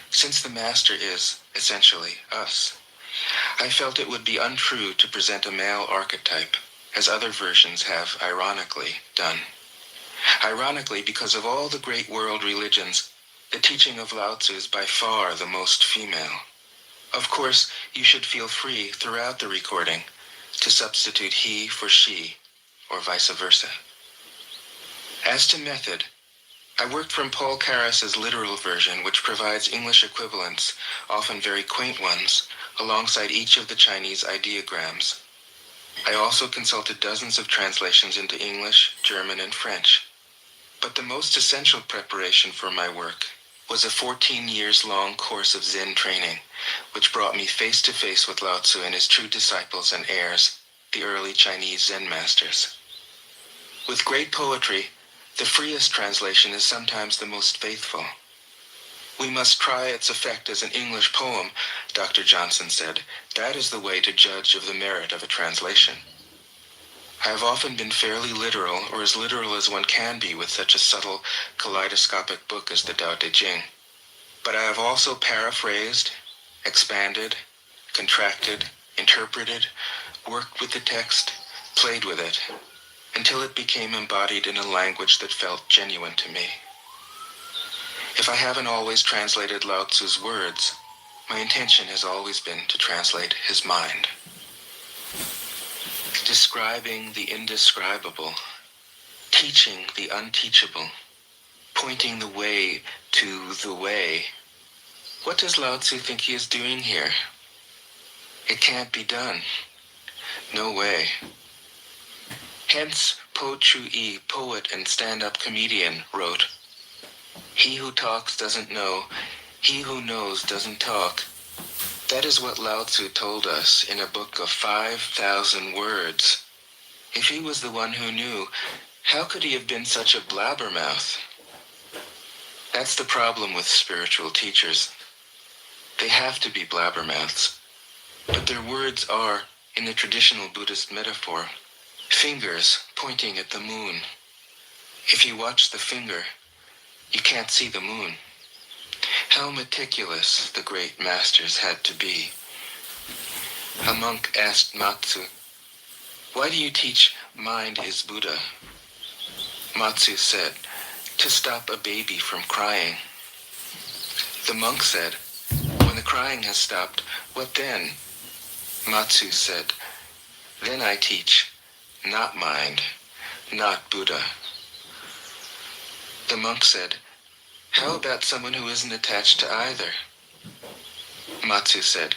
S1: since the master is, essentially, us, I felt it would be untrue to present a male archetype, as other versions have, ironically, done. Ironically, because of all the great world religions, the teaching of Lao Tzu is by far the most female. Of course, you should feel free throughout the recording to substitute he for she, or vice versa. As to method, I worked from Paul Carus's literal version, which provides English equivalents, often very quaint ones, alongside each of the Chinese ideograms. I also consulted dozens of translations into English, German, and French. But the most essential preparation for my work was a 14 years long course of Zen training, which brought me face to face with Lao Tzu and his true disciples and heirs, the early Chinese Zen masters. With great poetry, the freest translation is sometimes the most faithful. We must try its effect as an English poem, Dr. Johnson said. That is the way to judge of the merit of a translation. I have often been fairly literal, or as literal as one can be with such a subtle, kaleidoscopic book as the Tao Te Ching. But I have also paraphrased, expanded, contracted, interpreted, worked with the text, played with it, until it became embodied in a language that felt genuine to me. If I haven't always translated Lao Tzu's words, my intention has always been to translate his mind. Describing the indescribable teaching the unteachable, pointing the way to the way. What does Lao Tzu think he is doing here? It can't be done. No way. Hence, Po Chu-yi, poet and stand-up comedian, wrote, "He who talks doesn't know, he who knows doesn't talk." That is what Lao Tzu told us in a book of 5,000 words. If he was the one who knew, how could he have been such a blabbermouth? That's the problem with spiritual teachers. They have to be blabbermouths. But their words are, in the traditional Buddhist metaphor, fingers pointing at the moon. If you watch the finger, you can't see the moon. How meticulous the great masters had to be. A monk asked Matsu, "Why do you teach mind is Buddha?" Matsu said, "To stop a baby from crying." The monk said, "When the crying has stopped, what then?" Matsu said, "Then I teach, not mind, not Buddha." The monk said, "How about someone who isn't attached to either?" Matsu said,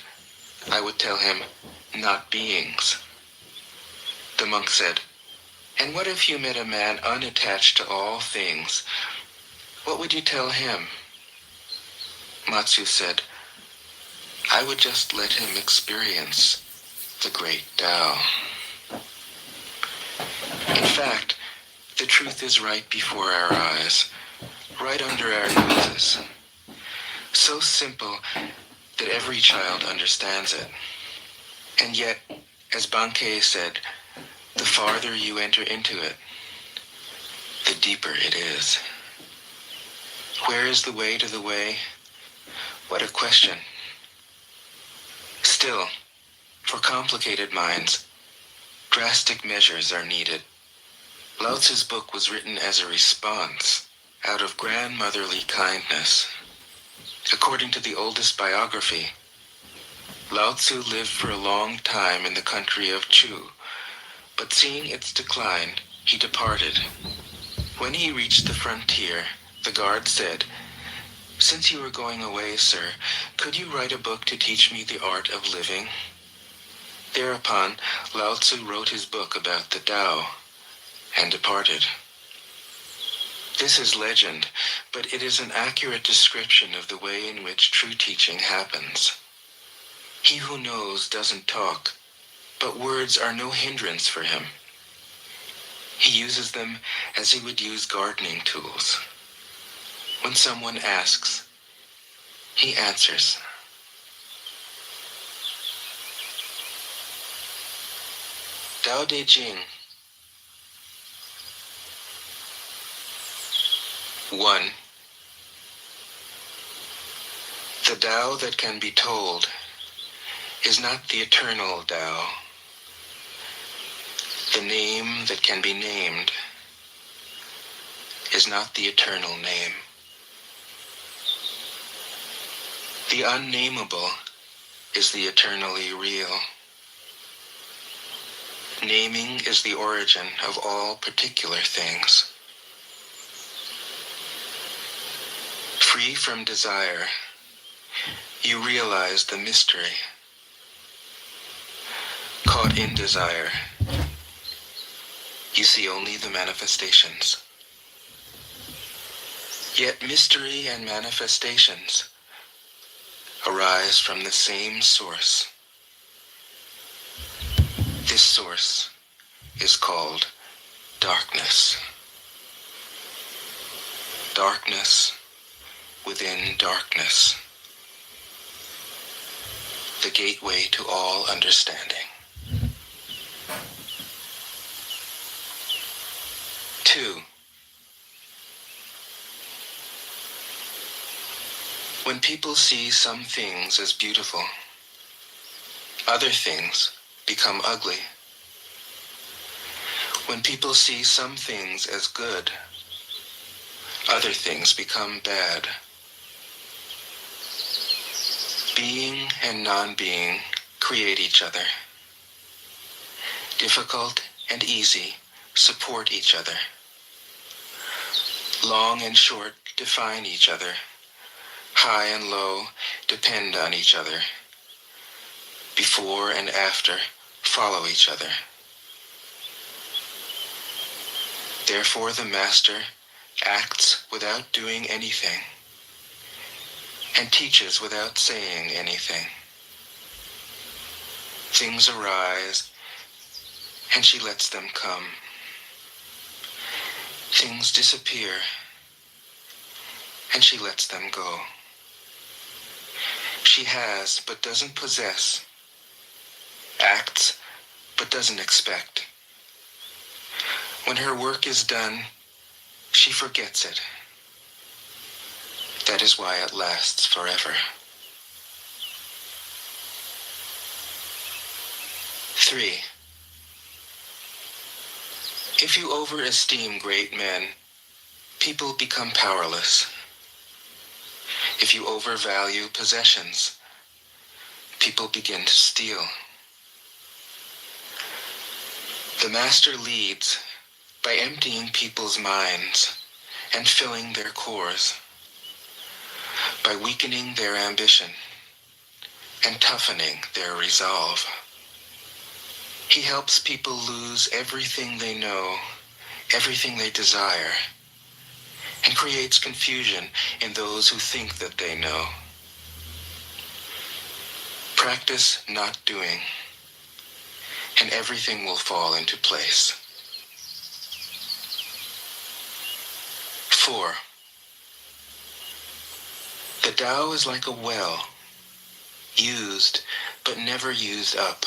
S1: "I would tell him, not beings." The monk said, "And what if you met a man unattached to all things? What would you tell him?" Matsu said, "I would just let him experience the great Tao." In fact, the truth is right before our eyes, right under our noses. So simple that every child understands it. And yet, as Bankei said, the farther you enter into it, the deeper it is. Where is the way to the way? What a question. Still, for complicated minds, drastic measures are needed. Lao Tzu's book was written as a response, out of grandmotherly kindness. According to the oldest biography, Lao Tzu lived for a long time in the country of Chu, but seeing its decline, he departed. When he reached the frontier, the guard said, "Since you are going away, sir, could you write a book to teach me the art of living?" Thereupon, Lao Tzu wrote his book about the Tao and departed. This is legend, but it is an accurate description of the way in which true teaching happens. He who knows doesn't talk, but words are no hindrance for him. He uses them as he would use gardening tools. When someone asks, he answers. Tao De Jing. 1. The Tao that can be told is not the eternal Tao. The name that can be named is not the eternal name. The unnameable is the eternally real. Naming is the origin of all particular things. Free from desire, you realize the mystery. Caught in desire, you see only the manifestations. Yet mystery and manifestations arise from the same source. This source is called darkness. Darkness within darkness. The gateway to all understanding. 2. When people see some things as beautiful, other things become ugly. When people see some things as good, other things become bad. Being and non-being create each other. Difficult and easy support each other. Long and short define each other. High and low depend on each other. Before and after follow each other. Therefore the master acts without doing anything and teaches without saying anything. Things arise and she lets them come. Things disappear and she lets them go. She has but doesn't possess, acts but doesn't expect. When her work is done, she forgets it. That is why it lasts forever. 3. If you overesteem great men, people become powerless. If you overvalue possessions, people begin to steal. The master leads by emptying people's minds and filling their cores, by weakening their ambition and toughening their resolve. He helps people lose everything they know, everything they desire, and creates confusion in those who think that they know. Practice not doing, and everything will fall into place. 4. The Tao is like a well, used but never used up.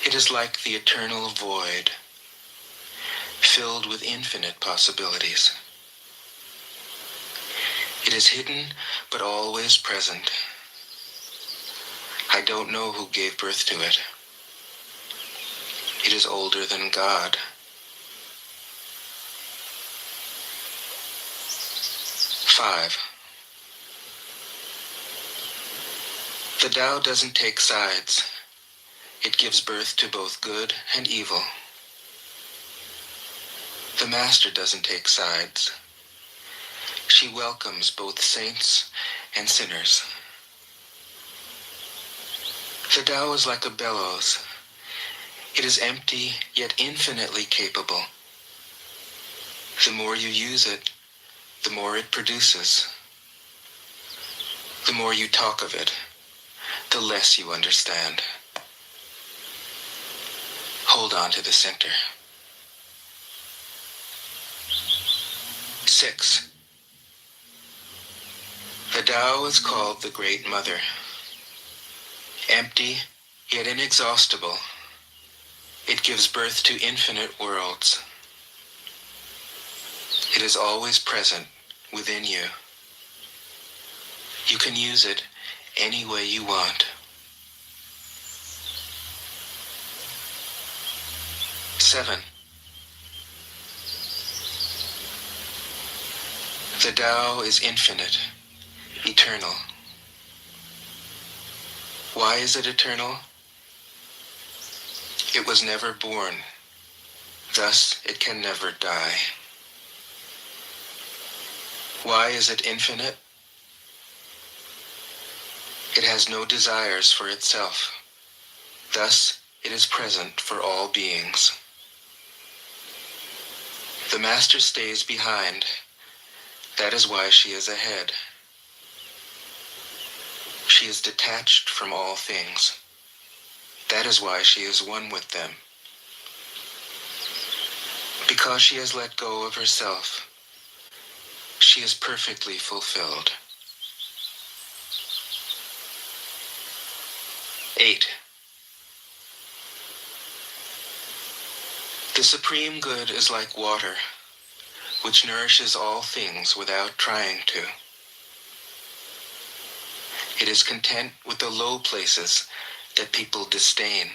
S1: It is like the eternal void, filled with infinite possibilities. It is hidden but always present. I don't know who gave birth to it. It is older than God. 5. The Tao doesn't take sides. It gives birth to both good and evil. The Master doesn't take sides. She welcomes both saints and sinners. The Tao is like a bellows. It is empty yet infinitely capable. The more you use it, the more it produces. The more you talk of it, the less you understand. Hold on to the center. 6. The Tao is called the Great Mother. Empty, yet inexhaustible, it gives birth to infinite worlds. It is always present within you. You can use it any way you want. 7. The Tao is infinite, eternal. Why is it eternal? It was never born, thus it can never die. Why is it infinite? It has no desires for itself, thus it is present for all beings. The Master stays behind. That is why she is ahead. She is detached from all things. That is why she is one with them. Because she has let go of herself, she is perfectly fulfilled. 8. The Supreme Good is like water, which nourishes all things without trying to. It is content with the low places that people disdain.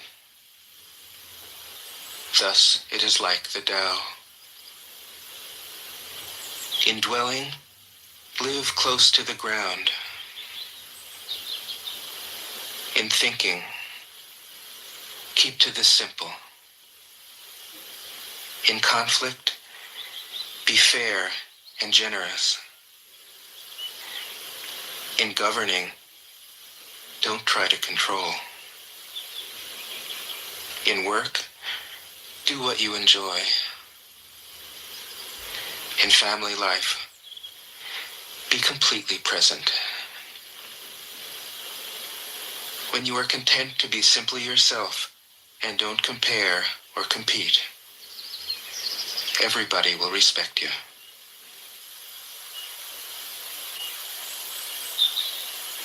S1: Thus it is like the Tao. In dwelling, live close to the ground. In thinking, keep to the simple. In conflict, Be fair and generous. In governing, don't try to control. In work, do what you enjoy. In family life, be completely present. When you are content to be simply yourself and don't compare or compete, everybody will respect you.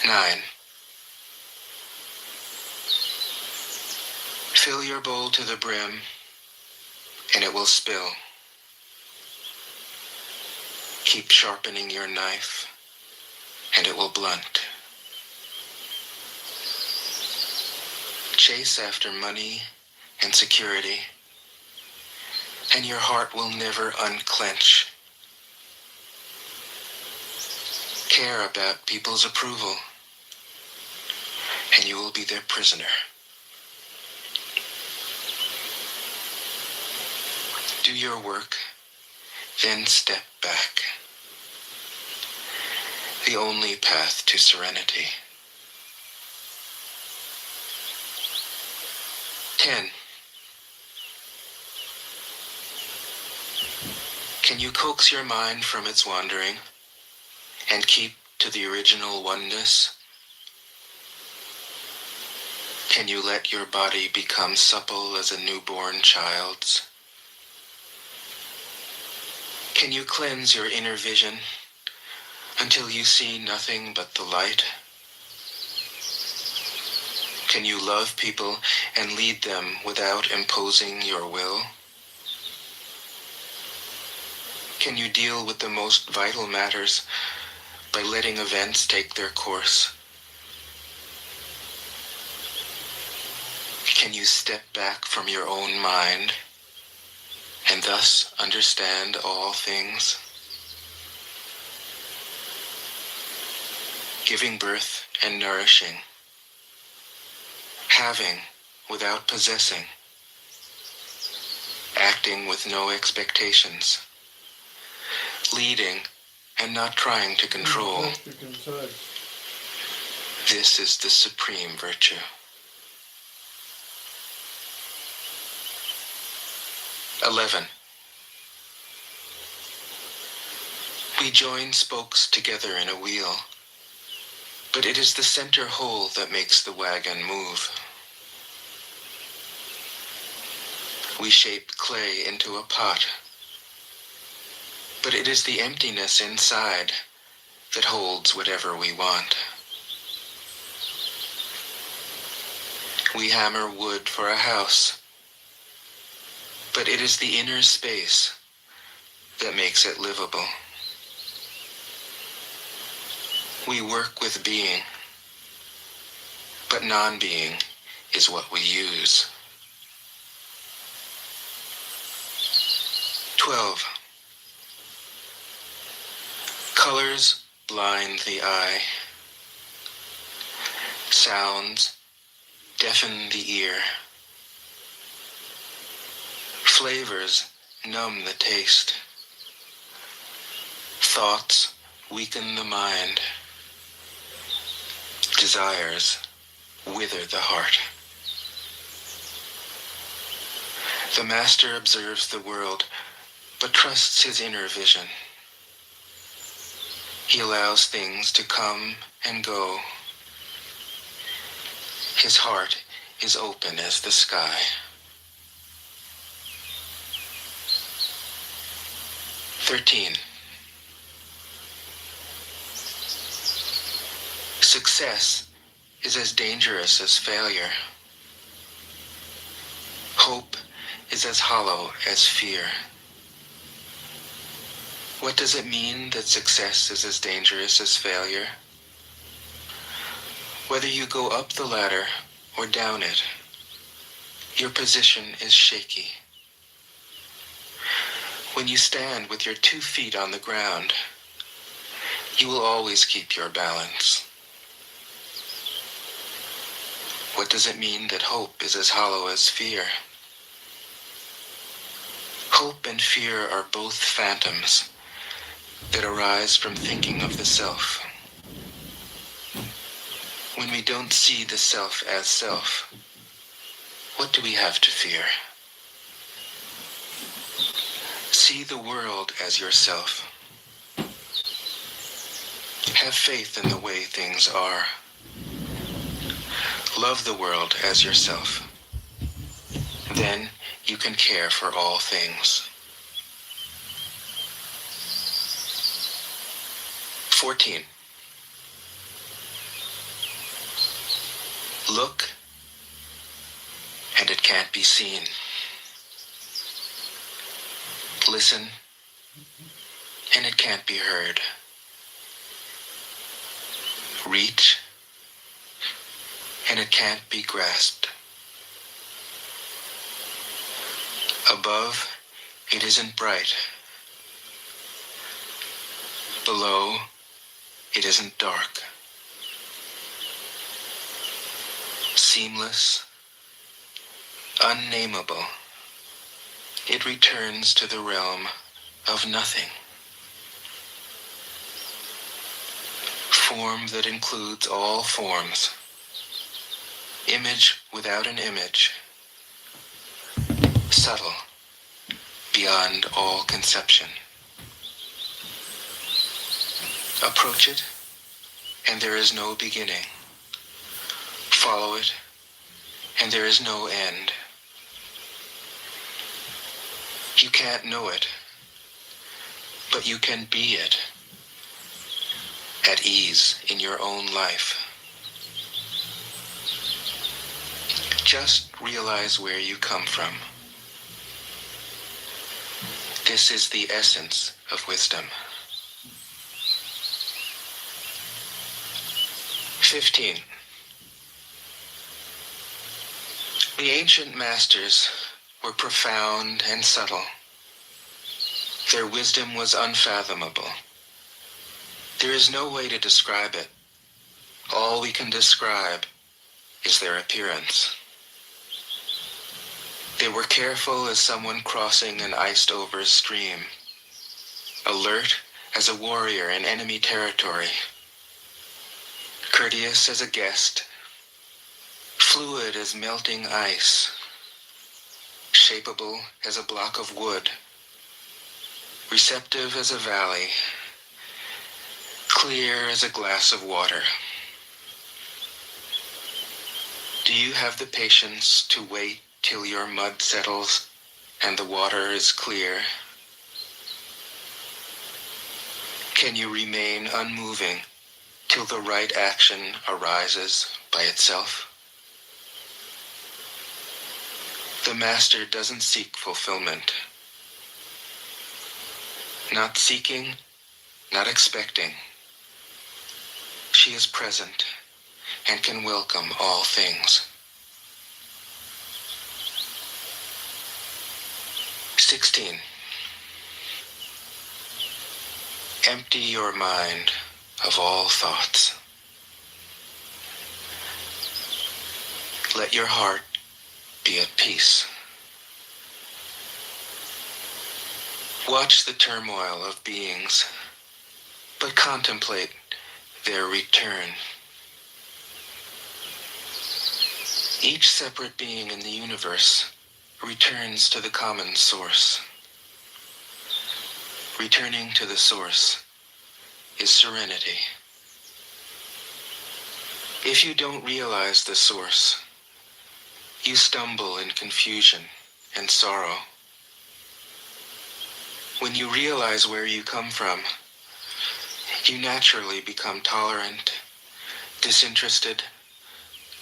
S1: 9. Fill your bowl to the brim, and it will spill. Keep sharpening your knife, and it will blunt. Chase after money and security, and your heart will never unclench. Care about people's approval, and you will be their prisoner. Do your work, then step back. The only path to serenity. 10. Can you coax your mind from its wandering and keep to the original oneness? Can you let your body become supple as a newborn child's? Can you cleanse your inner vision until you see nothing but the light? Can you love people and lead them without imposing your will? Can you deal with the most vital matters by letting events take their course? Can you step back from your own mind and thus understand all things? Giving birth and nourishing, having without possessing, acting with no expectations, leading and not trying to control. This is the supreme virtue. 11. We join spokes together in a wheel, but it is the center hole that makes the wagon move. We shape clay into a pot, but it is the emptiness inside that holds whatever we want. We hammer wood for a house, but it is the inner space that makes it livable. We work with being, but non-being is what we use. 12. Colors blind the eye. Sounds deafen the ear. Flavors numb the taste. Thoughts weaken the mind. Desires wither the heart. The master observes the world, but trusts his inner vision. He allows things to come and go. His heart is open as the sky. 13. Success is as dangerous as failure. Hope is as hollow as fear. What does it mean that success is as dangerous as failure? Whether you go up the ladder or down it, your position is shaky. When you stand with your 2 feet on the ground, you will always keep your balance. What does it mean that hope is as hollow as fear? Hope and fear are both phantoms that arise from thinking of the self. When we don't see the self as self, what do we have to fear? See the world as yourself. Have faith in the way things are. Love the world as yourself. Then you can care for all things. 14. Look, and it can't be seen. Listen, and it can't be heard. Reach, and it can't be grasped. Above, it isn't bright. Below, it isn't dark. Seamless, unnameable, it returns to the realm of nothing. Form that includes all forms. Image without an image. Subtle, beyond all conception. Approach it, and there is no beginning. Follow it, and there is no end. You can't know it, but you can be it, at ease in your own life. Just realize where you come from. This is the essence of wisdom. 15. The ancient masters were profound and subtle. Their wisdom was unfathomable. There is no way to describe it. All we can describe is their appearance. They were careful as someone crossing an iced-over stream, alert as a warrior in enemy territory, courteous as a guest, fluid as melting ice, shapeable as a block of wood, receptive as a valley, clear as a glass of water. Do you have the patience to wait till your mud settles and the water is clear? Can you remain unmoving till the right action arises by itself? The master doesn't seek fulfillment. Not seeking, not expecting. She is present and can welcome all things. 16. Empty your mind of all thoughts. Let your heart be at peace. Watch the turmoil of beings, but contemplate their return. Each separate being in the universe returns to the common source. Returning to the source is serenity. If you don't realize the source, you stumble in confusion and sorrow. When you realize where you come from, you naturally become tolerant, disinterested,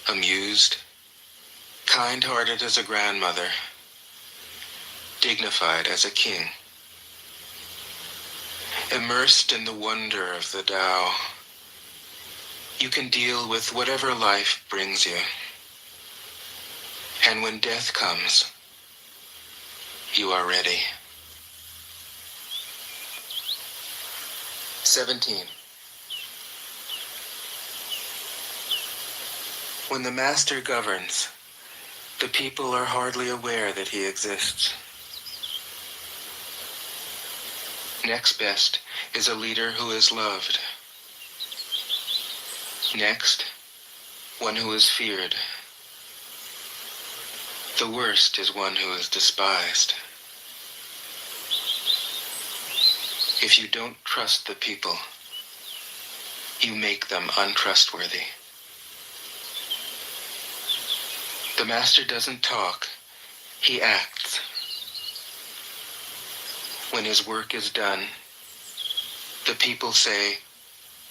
S1: amused, kind-hearted as a grandmother, dignified as a king. Immersed in the wonder of the Tao, you can deal with whatever life brings you. And when death comes, you are ready. 17. When the master governs, the people are hardly aware that he exists. Next best is a leader who is loved. Next, one who is feared. The worst is one who is despised. If you don't trust the people, you make them untrustworthy. The master doesn't talk, he acts. When his work is done, the people say,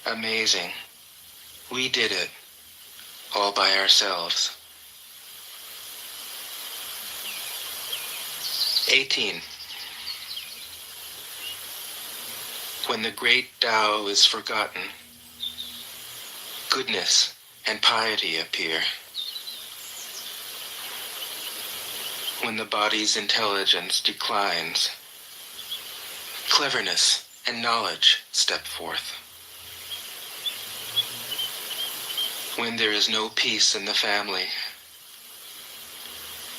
S1: "Amazing, we did it, all by ourselves." 18. When the great Tao is forgotten, goodness and piety appear. When the body's intelligence declines, cleverness and knowledge step forth. When there is no peace in the family,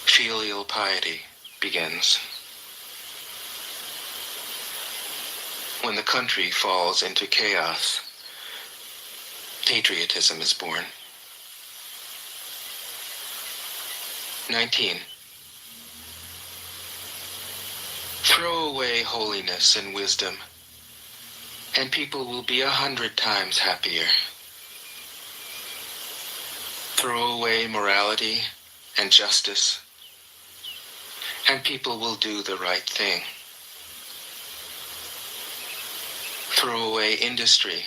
S1: filial piety begins. When the country falls into chaos, patriotism is born. 19. Throw away holiness and wisdom, and people will be 100 times happier. Throw away morality and justice, and people will do the right thing. Throw away industry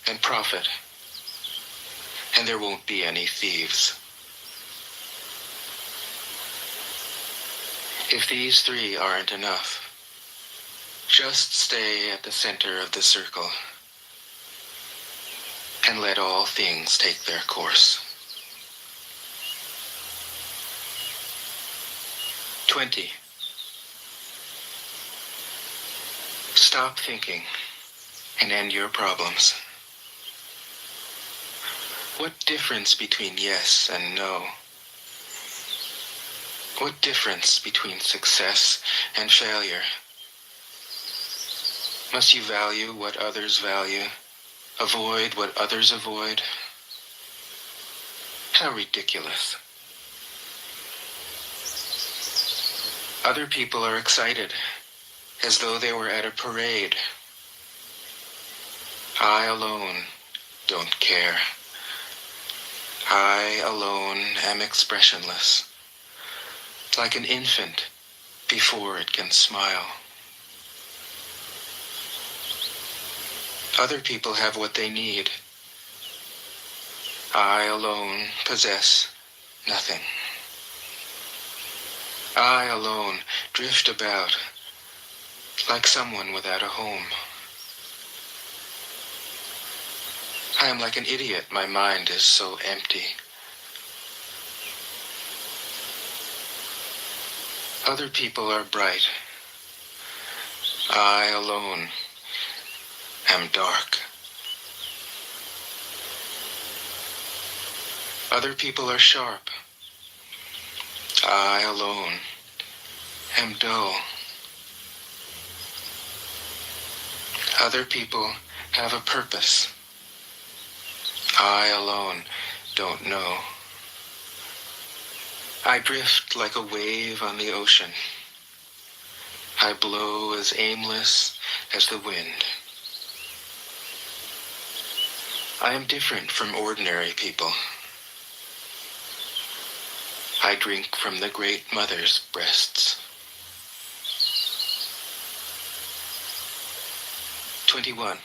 S1: and profit, and there won't be any thieves. If these three aren't enough, just stay at the center of the circle and let all things take their course. 20. Stop thinking and end your problems. What difference between yes and no? What difference between success and failure? Must you value what others value, avoid what others avoid? How ridiculous. Other people are excited, as though they were at a parade. I alone don't care. I alone am expressionless, like an infant before it can smile. Other people have what they need. I alone possess nothing. I alone drift about like someone without a home. I am like an idiot, my mind is so empty. Other people are bright. I alone am dark. Other people are sharp. I alone am dull. Other people have a purpose. I alone don't know. I drift like a wave on the ocean. I blow as aimless as the wind. I am different from ordinary people. I drink from the Great Mother's breasts. 21.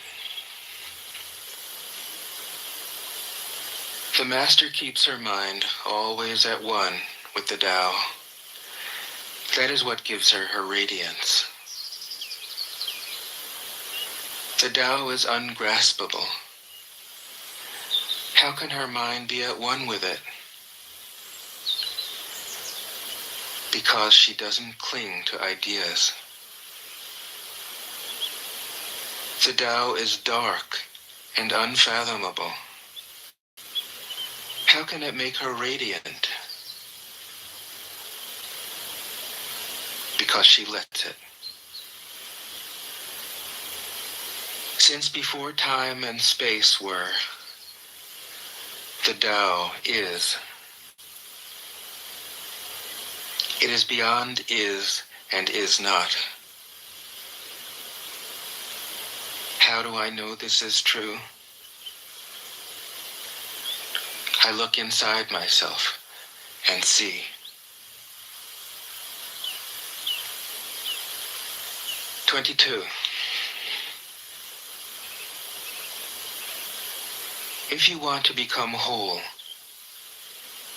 S1: The Master keeps her mind always at one with the Tao. That is what gives her her radiance. The Tao is ungraspable. How can her mind be at one with it? Because she doesn't cling to ideas. The Tao is dark and unfathomable. How can it make her radiant? Because she lets it. Since before time and space were, the Tao is. It is beyond is and is not. How do I know this is true? I look inside myself and see. "22. If you want to become whole,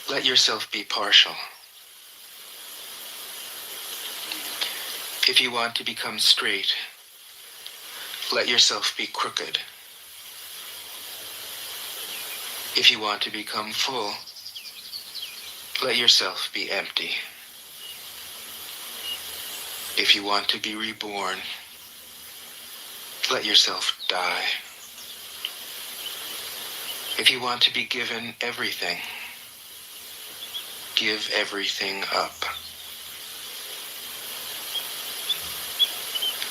S1: let yourself be partial. If you want to become straight, let yourself be crooked. If you want to become full, let yourself be empty. If you want to be reborn, let yourself die. If you want to be given everything, give everything up."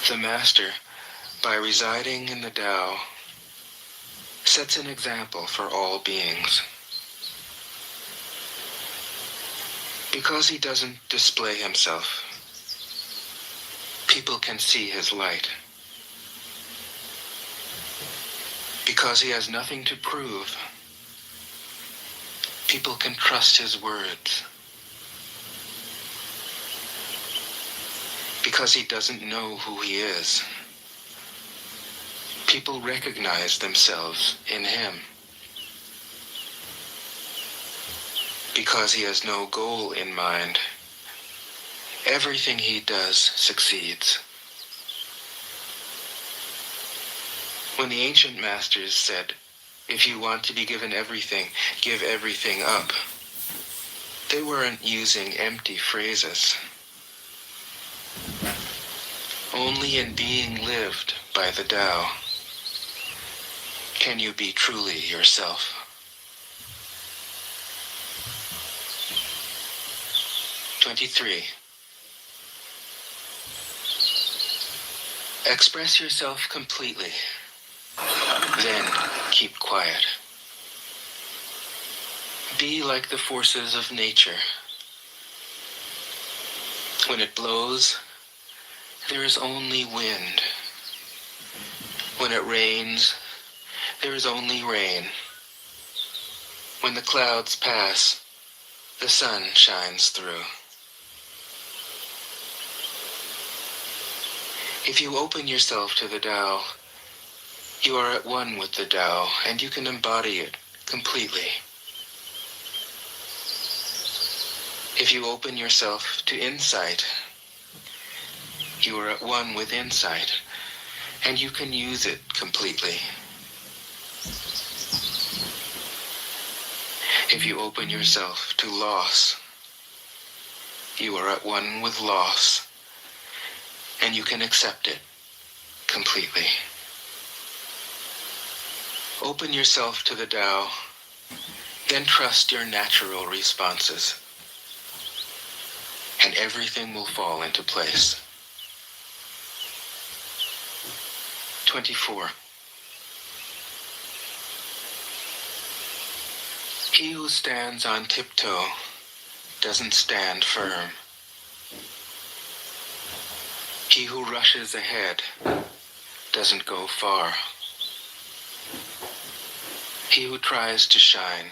S1: The Master, by residing in the Tao, sets an example for all beings. Because he doesn't display himself, people can see his light. Because he has nothing to prove, people can trust his words. Because he doesn't know who he is, people recognize themselves in him. Because he has no goal in mind, everything he does succeeds. When the ancient masters said, "If you want to be given everything, give everything up," they weren't using empty phrases. Only in being lived by the Tao can you be truly yourself. "23. Express yourself completely, then keep quiet. Be like the forces of nature. When it blows, there is only wind. When it rains, there is only rain. When the clouds pass, the sun shines through. If you open yourself to the Tao, you are at one with the Tao, and you can embody it completely. If you open yourself to insight, you are at one with insight, and you can use it completely. If you open yourself to loss, you are at one with loss, and you can accept it completely. Open yourself to the Tao, then trust your natural responses, and everything will fall into place. 24. He who stands on tiptoe doesn't stand firm. He who rushes ahead doesn't go far. He who tries to shine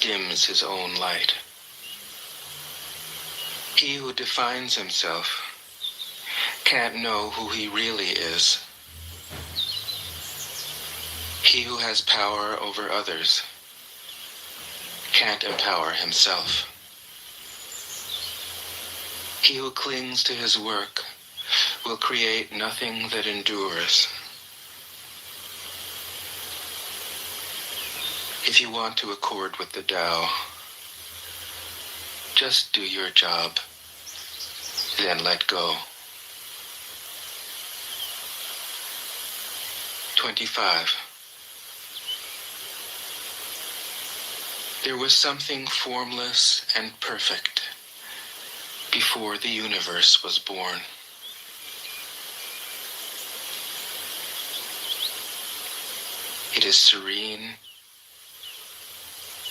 S1: dims his own light. He who defines himself can't know who he really is. He who has power over others can't empower himself. He who clings to his work will create nothing that endures. If you want to accord with the Tao, just do your job, then let go. 25. There was something formless and perfect before the universe was born. It is serene,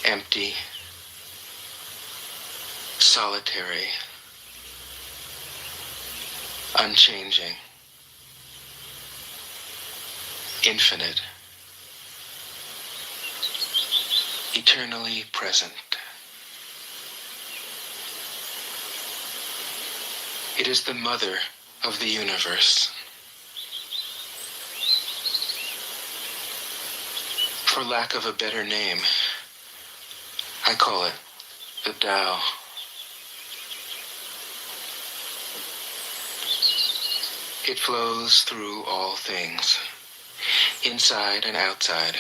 S1: empty, solitary, unchanging, infinite, eternally present. It is the mother of the universe. For lack of a better name, I call it the Tao. It flows through all things, inside and outside,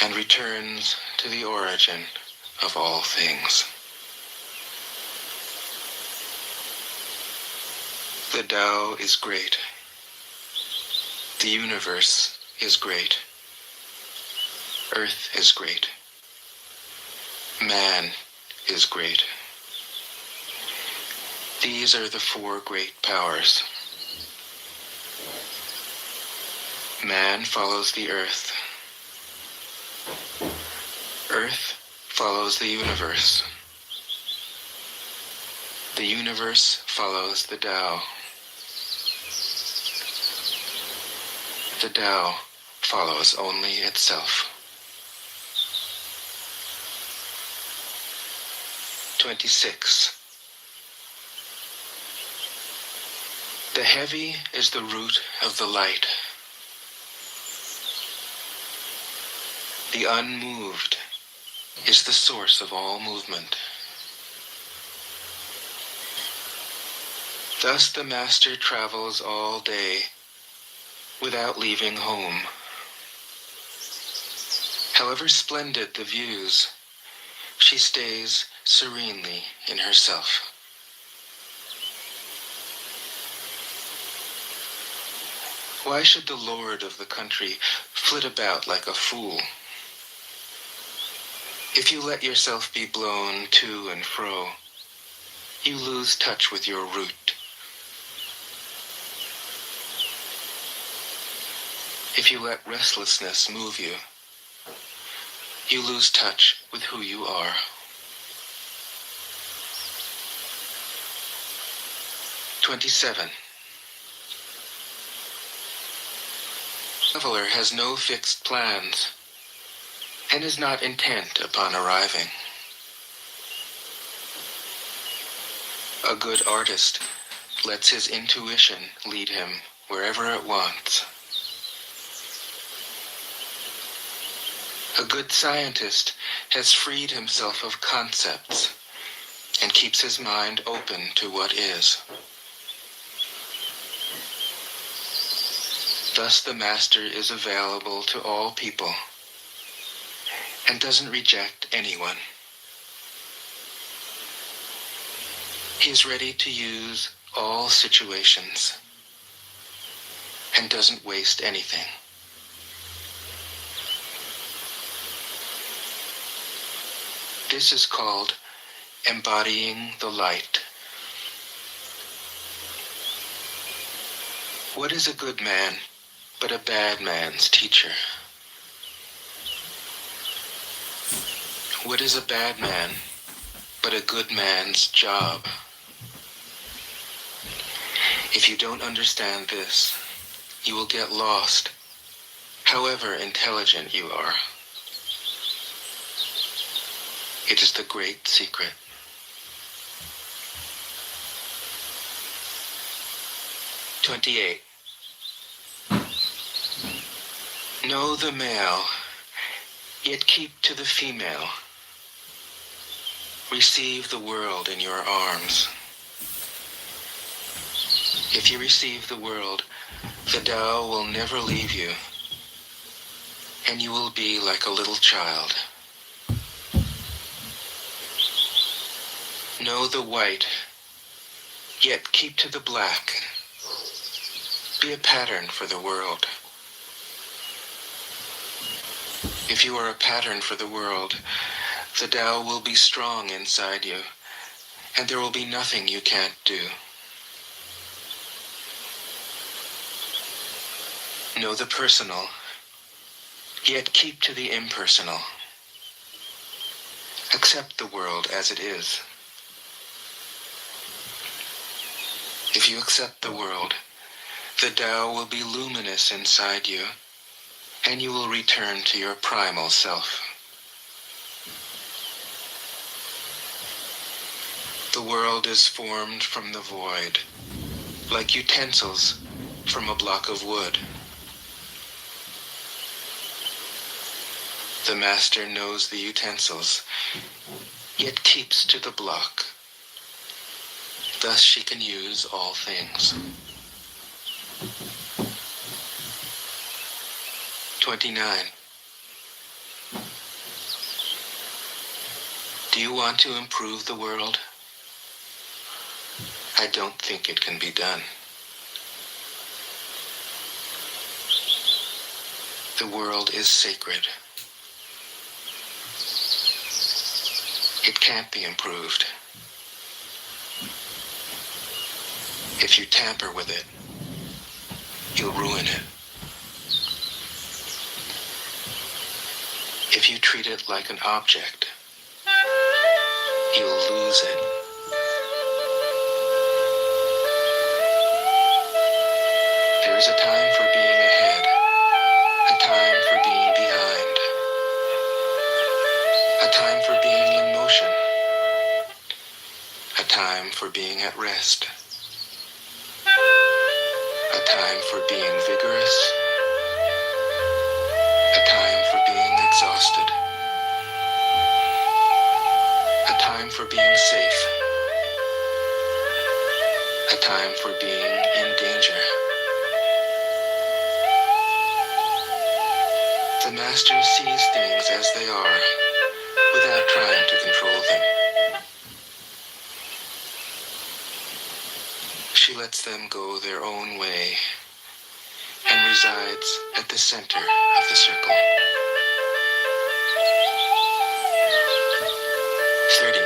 S1: and returns to the origin of all things. The Tao is great. The universe is great. Earth is great. Man is great. These are the four great powers. Man follows the earth. Earth follows the universe. The universe follows the Tao. The Tao follows only itself. 26. The heavy is the root of the light. The unmoved is the source of all movement. Thus the master travels all day without leaving home. However splendid the views, she stays serenely in herself. Why should the lord of the country flit about like a fool? If you let yourself be blown to and fro, you lose touch with your root. If you let restlessness move you, you lose touch with who you are. "27. The traveler has no fixed plans and is not intent upon arriving. A good artist lets his intuition lead him wherever it wants. A good scientist has freed himself of concepts and keeps his mind open to what is. Thus the master is available to all people and doesn't reject anyone. He is ready to use all situations and doesn't waste anything. This is called embodying the light. What is a good man but a bad man's teacher? What is a bad man but a good man's job? If you don't understand this, you will get lost, however intelligent you are. It is the great secret. 28. Know the male, yet keep to the female. Receive the world in your arms. If you receive the world, the Tao will never leave you, and you will be like a little child. Know the white, yet keep to the black. Be a pattern for the world. If you are a pattern for the world, the Tao will be strong inside you, and there will be nothing you can't do. Know the personal, Yet keep to the impersonal. Accept the world as it is. If you accept the world, the Tao will be luminous inside you, and you will return to your primal self. The world is formed from the void, like utensils from a block of wood. The master knows the utensils, yet keeps to the block. Thus she can use all things. 29. Do you want to improve the world? I don't think it can be done. The world is sacred. It can't be improved. If you tamper with it, you'll ruin it. If you treat it like an object, you'll lose it. There is a time for being ahead, a time for being behind, a time for being in motion, a time for being at rest, a time for being vigorous, a time for being exhausted, a time for being safe, a time for being in danger. The master sees things as they are, without trying to control them. She lets them go their own way, and resides at the center of the circle. 30.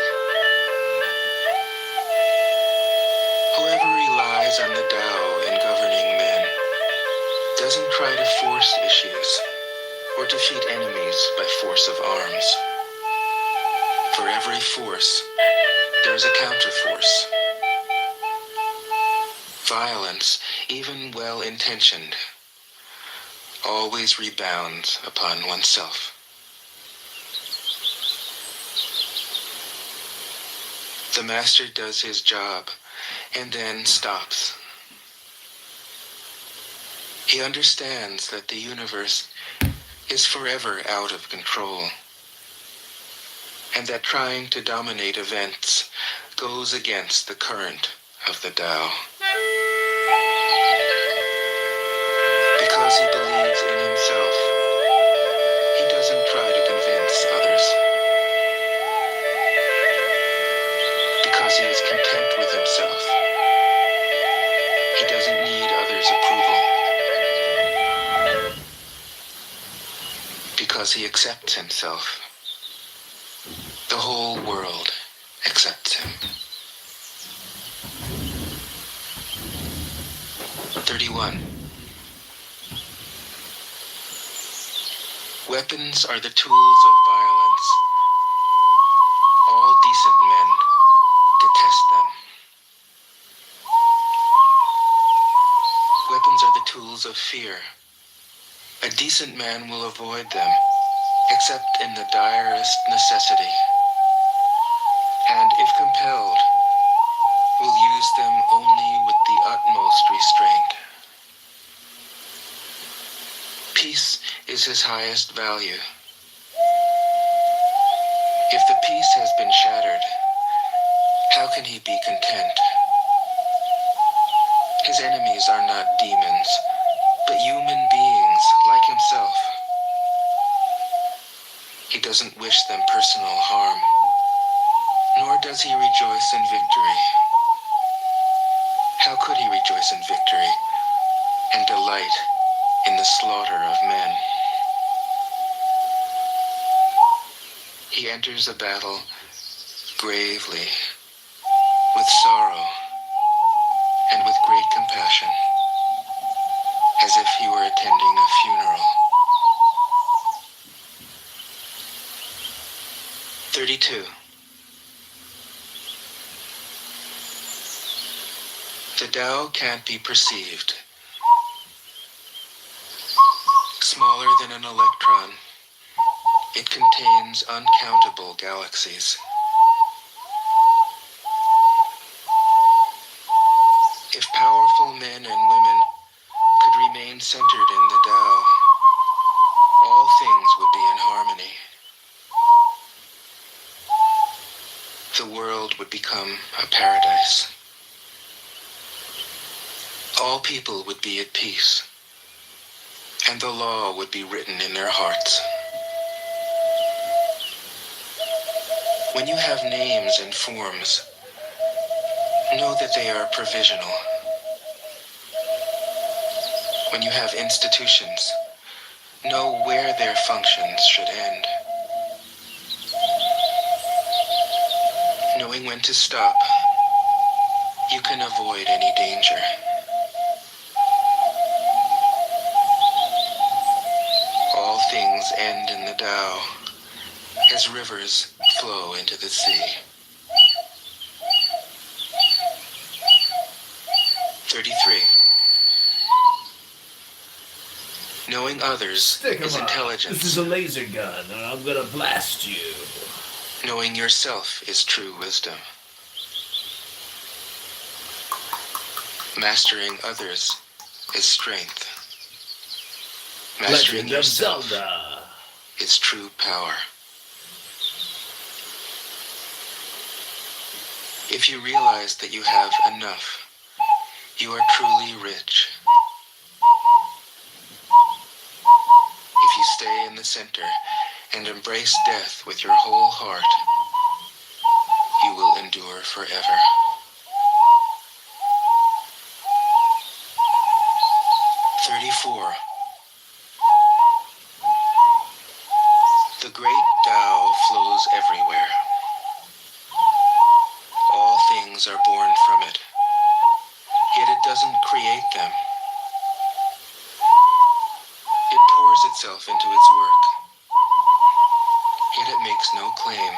S1: Whoever relies on the Tao in governing men doesn't try to force issues or defeat enemies by force of arms. For every force, there is a counterforce. Violence, even well-intentioned, always rebounds upon oneself. The master does his job and then stops. He understands that the universe is forever out of control, and that trying to dominate events goes against the current of the Tao. Because he believes in himself, he doesn't try to convince others. Because he is content with himself, he doesn't need others' approval. Because he accepts himself, the whole world accepts him. 31. Weapons are the tools of violence. All decent men detest them. Weapons are the tools of fear. A decent man will avoid them, except in the direst necessity, and if compelled, will use them only with the utmost restraint. Peace is his highest value. If the peace has been shattered, how can he be content? His enemies are not demons, but human beings like himself. He doesn't wish them personal harm, nor does he rejoice in victory. How could he rejoice in victory and delight in the slaughter of men? He enters a battle gravely, with sorrow, and with great compassion, as if he were attending a funeral. 32. The Tao can't be perceived. Smaller than an electron, it contains uncountable galaxies. If powerful men and women could remain centered in the Tao, all things would be in harmony. The world would become a paradise. All people would be at peace, and the law would be written in their hearts. When you have names and forms, know that they are provisional. When you have institutions, know where their functions should end. Knowing when to stop, you can avoid any danger. All things end in the Tao, as rivers flow into the sea. 33. Knowing others is intelligence.
S2: This is a laser gun, and I'm gonna blast you.
S1: Knowing yourself is true wisdom. Mastering others is strength. Mastering
S2: Legend of
S1: yourself
S2: Zelda
S1: is true power. If you realize that you have enough, you are truly rich. If you stay in the center and embrace death with your whole heart, you will endure forever. 34. The great Tao flows everywhere. All things are born from it, yet it doesn't create them. It pours itself into its work, yet it makes no claim.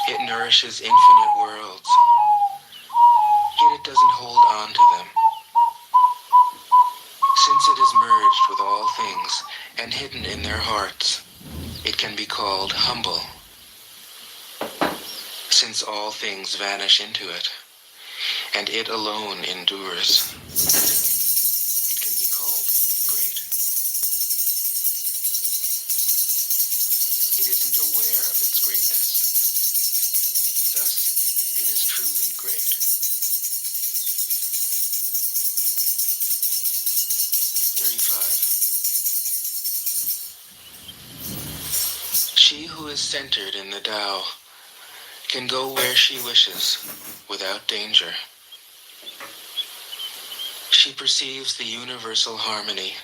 S1: It nourishes infinite worlds, yet it doesn't hold on to them. Since it is merged with all things and hidden in their hearts, it can be called humble. Since all things vanish into it, and it alone endures, it can be called great. It isn't aware of its greatness, thus it is truly great. 35. She who is centered in the Tao can go where she wishes without danger. She perceives the universal harmony,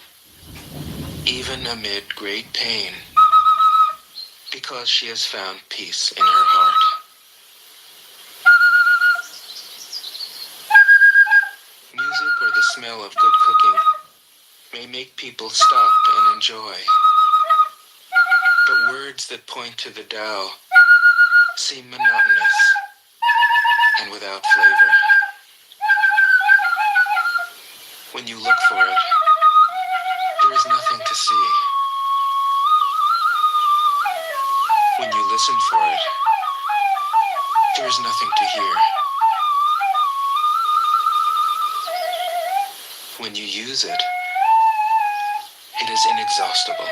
S1: even amid great pain, because she has found peace in her heart. Music or the smell of good cooking may make people stop and enjoy, but words that point to the Tao seem monotonous and without flavor. When you look for it, there is nothing to see. When you listen for it, there is nothing to hear. When you use it, it is inexhaustible.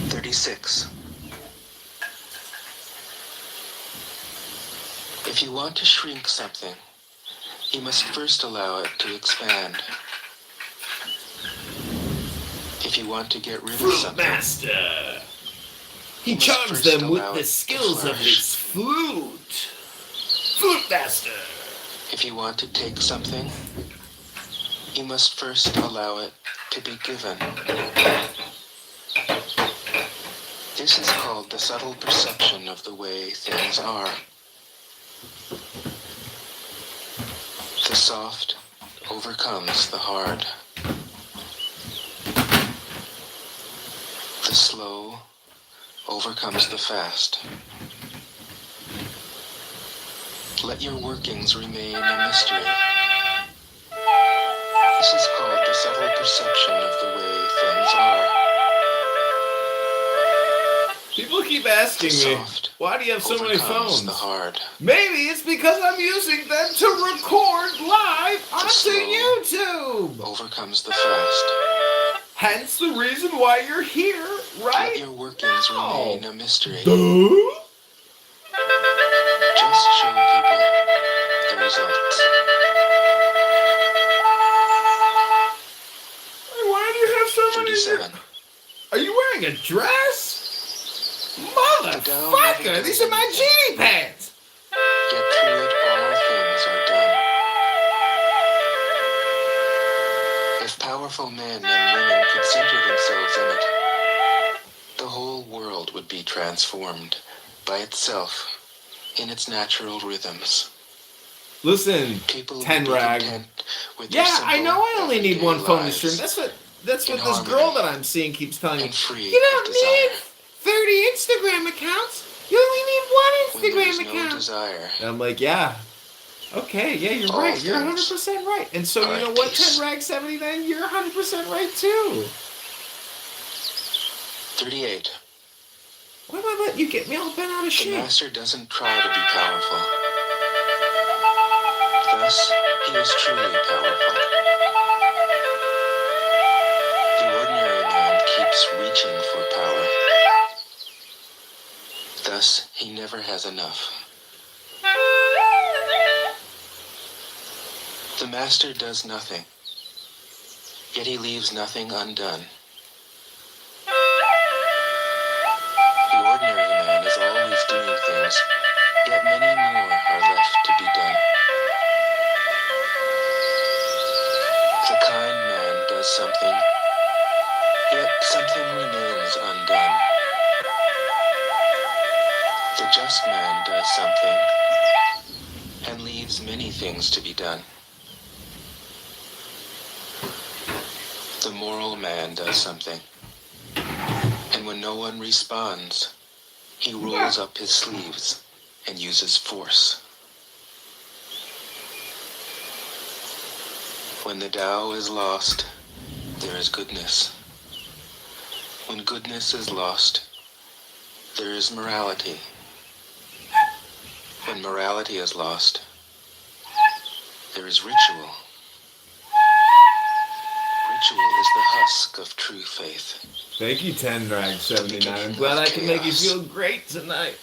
S1: 36. If you want to shrink something, you must first allow it to expand. If you want to get rid of
S2: Fruit
S1: something,
S2: Master. He
S1: you must
S2: charms
S1: first
S2: them with
S1: allow
S2: the
S1: it to
S2: skills of
S1: flourish.
S2: his flute. Fruit Master.
S1: If you want to take something, you must first allow it to be given. This is called the subtle perception of the way things are. The soft overcomes the hard. The slow overcomes the fast. Let your workings remain a mystery. This is called the subtle perception of the way things are.
S2: People keep asking
S1: The
S2: me,
S1: soft
S2: why do you have so many
S1: overcomes
S2: phones?
S1: the hard.
S2: Maybe it's because I'm using them to record live
S1: The
S2: onto
S1: slow
S2: YouTube.
S1: overcomes the fast.
S2: Hence the reason why you're here, right?
S1: Let your workings remain a mystery.
S2: Duh?
S1: Just show people the results.
S2: Hey, why do you have so many?
S1: 37.
S2: Are you wearing a dress? Motherfucker, these are my genie pants.
S1: Yet through it all things are done. If powerful men and women could center themselves in it, the whole world would be transformed by itself in its natural rhythms.
S2: Listen,
S1: People would
S2: 10
S1: be
S2: rag.
S1: content with their
S2: Yeah, I
S1: simple,
S2: know I only need
S1: everyday
S2: one phone to
S1: lives
S2: stream. That's what
S1: in
S2: this
S1: harmony
S2: girl that I'm seeing keeps telling me.
S1: and free
S2: You don't
S1: of desire.
S2: need 30 Instagram accounts. You only need one
S1: When there is
S2: Instagram
S1: no
S2: account.
S1: desire,
S2: And I'm like, yeah. Okay, yeah, you're
S1: all
S2: right. You're
S1: things
S2: 100% right. And so
S1: are
S2: you know
S1: at
S2: what,
S1: peace.
S2: 10 rag 79, you're 100% right too.
S1: 38.
S2: Why am I letting you get me all bent out of
S1: The
S2: shape?
S1: master doesn't try to be powerful. Thus, he is truly powerful. The ordinary man keeps reaching for power. Thus, he never has enough. The master does nothing, yet he leaves nothing undone. The ordinary man is always doing things, yet many more are left to be done. The kind man does something, yet something remains undone. The just man does something, and leaves many things to be done. The moral man does something, and when no one responds, he rolls up his sleeves and uses force. When the Tao is lost, there is goodness. When goodness is lost, there is morality. When morality is lost, there is ritual. Ritual is the husk of true faith.
S2: Thank you, 10 rag 79. I'm glad I can make you feel great tonight.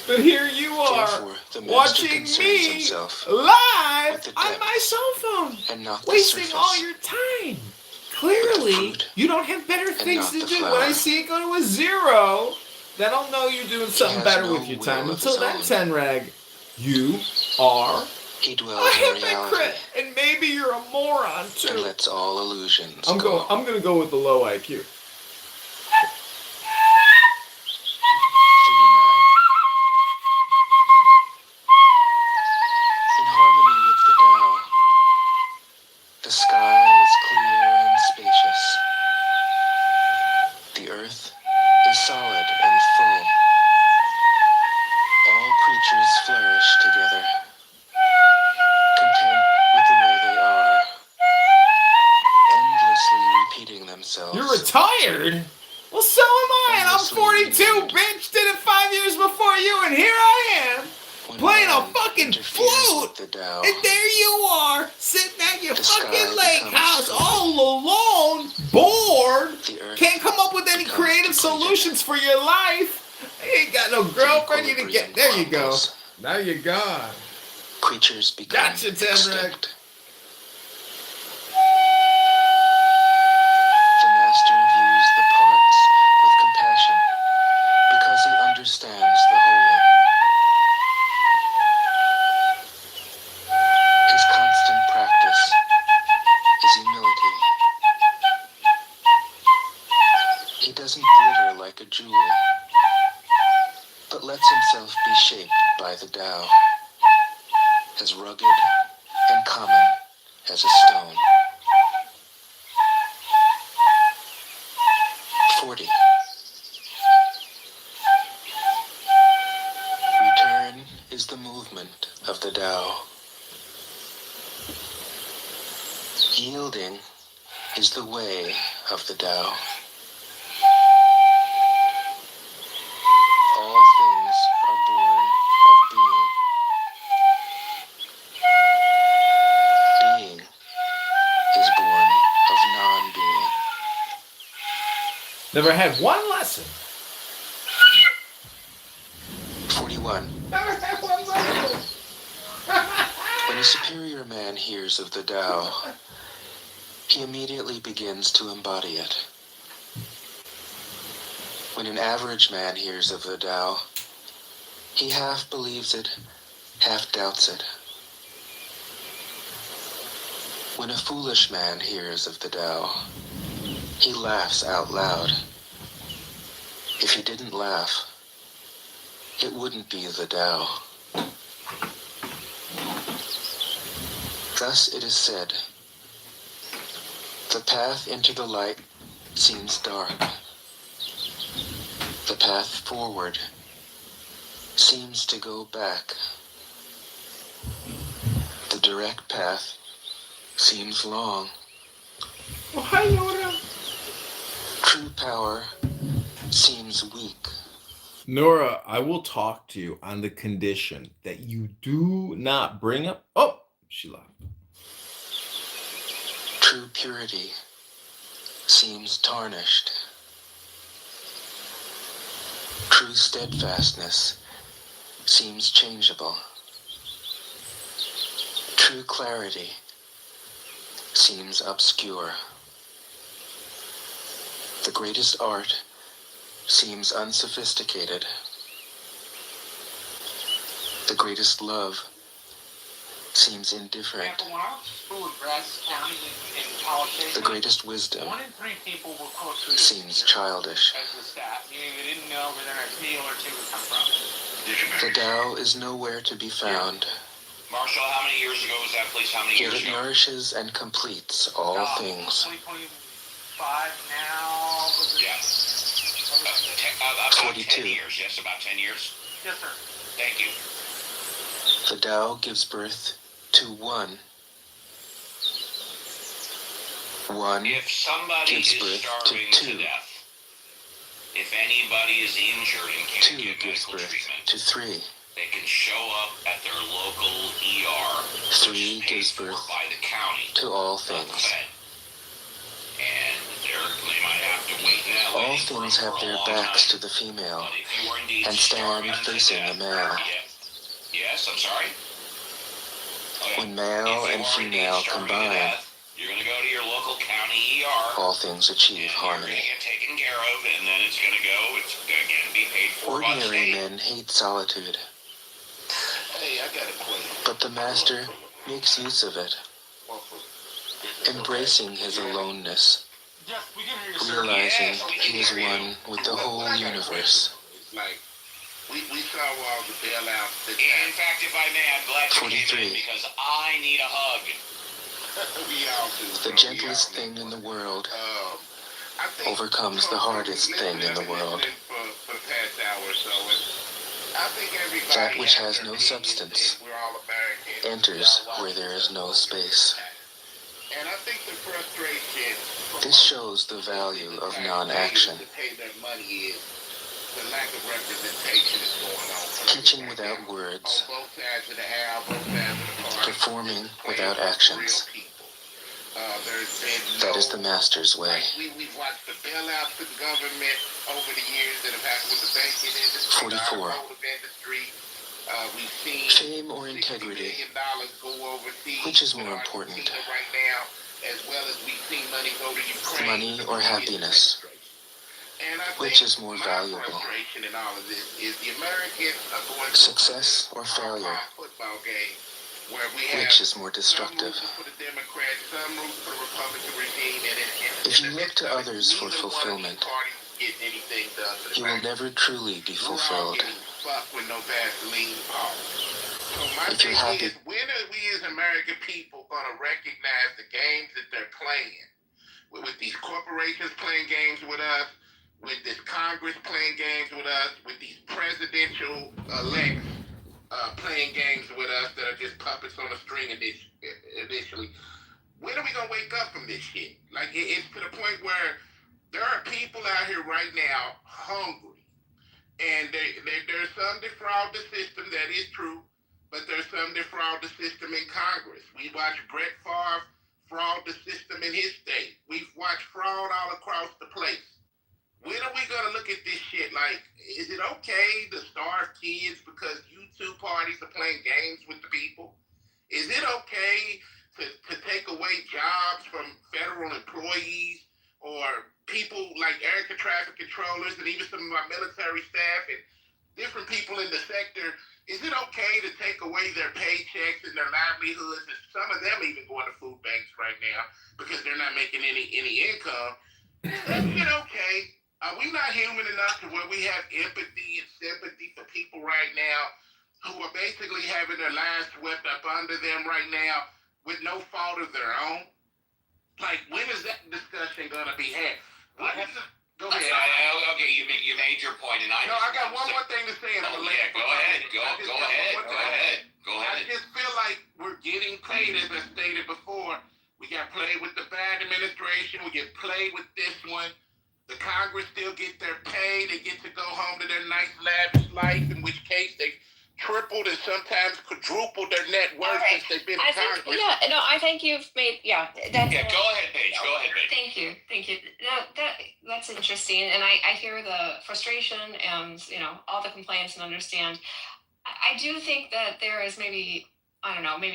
S2: But here you are,
S1: Therefore, the master
S2: watching
S1: concerns
S2: me
S1: himself
S2: live
S1: with the
S2: on
S1: depth
S2: my cell phone,
S1: and not the
S2: wasting
S1: surface.
S2: all your time. Clearly,
S1: fruit
S2: you don't have better things
S1: not
S2: to
S1: the
S2: do.
S1: flower.
S2: When I see it go to a 0, then I'll know you're doing something
S1: has
S2: better
S1: no
S2: with your
S1: will
S2: time.
S1: of
S2: Until
S1: his
S2: then,
S1: own.
S2: 10 rag, you are
S1: He
S2: a
S1: dwells in reality
S2: hypocrite, and maybe you're a moron
S1: and
S2: too.
S1: lets all illusions
S2: I'm
S1: go.
S2: gonna go with the low IQ.
S1: 39. In harmony with the Tao, the sky is clear and spacious. The earth is solid and full. All creatures flourish together, content with the way they are, endlessly repeating themselves.
S2: You're retired? Well, so am I, and I'm
S1: Endlessly
S2: 42,
S1: renewed.
S2: bitch. Did it 5 years before you, and here I am,
S1: When
S2: playing a
S1: man
S2: fucking
S1: interferes
S2: flute.
S1: with the Tao,
S2: And there you are, sitting at your
S1: The
S2: fucking
S1: sky
S2: lake
S1: becomes
S2: house,
S1: filled.
S2: all alone, bored,
S1: the earth
S2: can't come up with any
S1: becomes
S2: creative
S1: depleted.
S2: solutions for your life. You ain't got no girlfriend, you didn't
S1: equilibrium
S2: get, there you go.
S1: crumbles.
S2: Now you're gone.
S1: Creatures become
S2: Gotcha, Tenrek.
S1: extinct. The master views the parts with compassion because he understands the whole. His constant practice is humility. He doesn't glitter like a jewel, but lets himself be shaped by the Tao, as rugged and common as a stone. 40. Return is the movement of the Tao. Yielding is the way of the Tao. All things are born of being. Being is born of non-being.
S2: Never had one lesson.
S1: 41.
S2: Never had one lesson.
S1: When a superior man hears of the Tao, he immediately begins to embody it. When an average man hears of the Tao, he half believes it, half doubts it. When a foolish man hears of the Tao, he laughs out loud. If he didn't laugh, it wouldn't be the Tao. Thus it is said, the path into the light seems dark. The path forward seems to go back. The direct path seems long. True power seems weak.
S2: Nora, I will talk to you on the condition that you do not bring up. Oh, she left.
S1: True purity seems tarnished. True steadfastness seems changeable. True clarity seems obscure. The greatest art seems unsophisticated. The greatest love seems indifferent.
S3: When I was in school in Brazos County in politics,
S1: The greatest wisdom
S3: 1 in 3 people were close to
S1: seems childish.
S3: as the staff, meaning they didn't know where their next meal or two would come from.
S1: The Tao is nowhere to be found,
S4: Marshall, how many years ago was that, please? How many
S1: yet
S4: years
S1: it
S4: ago?
S1: nourishes and completes all things.
S3: 2025 now.
S4: Yeah. About
S1: 42.
S4: 10 years. Yes, about 10 years.
S3: Yes, sir.
S4: Thank you.
S1: The Tao gives birth to one. One
S4: If somebody
S1: gives
S4: is
S1: birth to
S4: starving
S1: two.
S4: to death, if anybody is injured and can't
S1: Two
S4: get
S1: gives
S4: medical
S1: birth
S4: treatment,
S1: to three.
S4: they can show up at their local ER,
S1: Three
S4: which is paid
S1: gives
S4: for
S1: birth
S4: by the county,
S1: to all
S4: not the
S1: things.
S4: Fed. And they might have to wait in that
S1: All
S4: waiting room
S1: things
S4: for
S1: have
S4: a
S1: their
S4: long
S1: backs to
S4: time.
S1: the female
S4: But if you are indeed
S1: and stand
S4: starving to
S1: facing the
S4: death,
S1: male.
S4: Yes, I'm sorry? Okay.
S1: When male
S4: If
S1: and
S4: you are indeed
S1: female
S4: starving to
S1: combine,
S4: death, you're going to go to your local county ER.
S1: all things achieve
S4: and you're going
S1: harmony.
S4: to get taken care of, and then it's going to again be paid for by the
S1: Ordinary
S4: state.
S1: men hate solitude,
S4: Hey, I got a question.
S1: but the master makes use of it, embracing his aloneness,
S3: Yes, we can hear you, sir.
S1: realizing
S4: Yes, we
S1: he
S4: can
S1: is
S4: hear you.
S1: one with the whole universe.
S5: It's like we saw all the bailouts that
S4: In fact, if I may, I'm glad you came
S1: 43.
S4: in because I need a hug.
S5: we all do.
S1: The
S5: bro.
S1: gentlest
S5: We all
S1: thing
S5: do.
S1: in the world
S5: I think
S1: overcomes the hardest thing in the world.
S5: For the past hour or so, and I think everybody
S1: That which
S5: has
S1: has
S5: their
S1: no
S5: opinions,
S1: substance
S5: and we're all Americans.
S1: enters
S5: We all
S1: where
S5: watch
S1: there is no
S5: this
S1: space.
S5: And I think the frustration from
S1: This shows the value of non-action.
S5: to pay their money is the lack of representation is going on.
S1: Teaching without
S5: On
S1: words,
S5: both sides of the aisle, both sides of the party.
S1: performing
S5: Playing
S1: without
S5: for
S1: actions.
S5: real people. There's been
S1: That is the master's way.
S5: We've watched the bailouts of the government over the years that have happened with the banking industry, the
S1: 44.
S5: automotive industry. We've seen
S1: Fame or
S5: $60
S1: integrity,
S5: million go overseas.
S1: which is
S5: with
S1: more important?
S5: Argentina right now, as well as we've seen money go to Ukraine.
S1: Money
S5: with the
S1: or
S5: previous
S1: happiness?
S5: administration. And I
S1: Which
S5: think
S1: is more
S5: my
S1: valuable?
S5: frustration in all of this is the Americans are going to
S1: Success or
S5: a
S1: failure?
S5: football game where we have
S1: Which is more destructive?
S5: some rooting for the Democrats, some rooting for the Republican regime, and
S1: If you look to others for fulfillment,
S5: get anything done for the
S1: you will
S5: American
S1: never truly be
S5: We're all
S1: fulfilled.
S5: getting fucked with no Vaseline polish. So my
S1: If you're
S5: thing
S1: happy-
S5: is, when are we as American people going to recognize the games that they're playing? With these corporations playing games with us, with this Congress playing games with us, with these presidential elects playing games with us that are just puppets on a string initially. When are we gonna wake up from this shit? Like it's to the point where there are people out here right now hungry, and there's some defraud the system, that is true, but there's some defraud the system in Congress. We watched Brett Favre fraud the system in his state. We've watched fraud all across the place. When are we gonna look at this shit? Like, is it okay to starve kids because you two parties are playing games with the people? Is it okay to take away jobs from federal employees or people like air traffic controllers and even some of our military staff and different people in the sector? Is it okay to take away their paychecks and their livelihoods, and some of them even going to food banks right now because they're not making any income? Is it okay? Are we not human enough to where we have empathy and sympathy for people right now who are basically having their lives swept up under them right now with no fault of their own? Like, when is that discussion going to be had? Go ahead.
S4: Okay, you made your point, and I
S5: got one more thing to say.
S4: Go ahead.
S5: I just feel like we're getting played, as I stated before. We got played with the Biden administration. We get played with this one. The Congress still get their pay. They get to go home to their nice, lavish life, in which case they've tripled and sometimes quadrupled their net worth since they've been in Congress.
S6: I think you've made,
S4: go ahead, Paige.
S6: Thank you. That's interesting, and I hear the frustration and, all the complaints and understand. I do think that there is maybe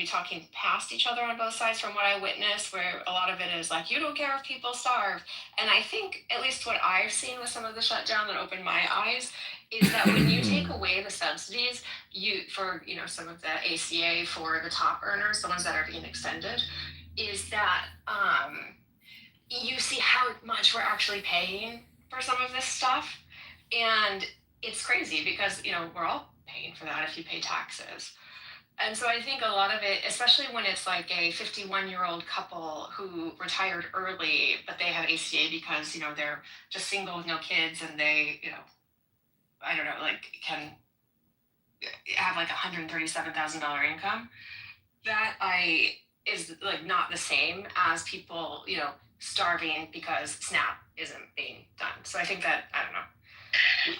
S6: talking past each other on both sides from what I witnessed, where a lot of it is like, you don't care if people starve. And I think, at least what I've seen with some of the shutdown that opened my eyes, is that when you take away the subsidies, for some of the ACA for the top earners, the ones that are being extended, is that you see how much we're actually paying for some of this stuff. And it's crazy because, we're all paying for that if you pay taxes. And so I think a lot of it, especially when it's like a 51-year-old couple who retired early, but they have ACA because, they're just single with no kids and they, can have like $137,000 income, that is like not the same as people, starving because SNAP isn't being done. So I think that, I don't know.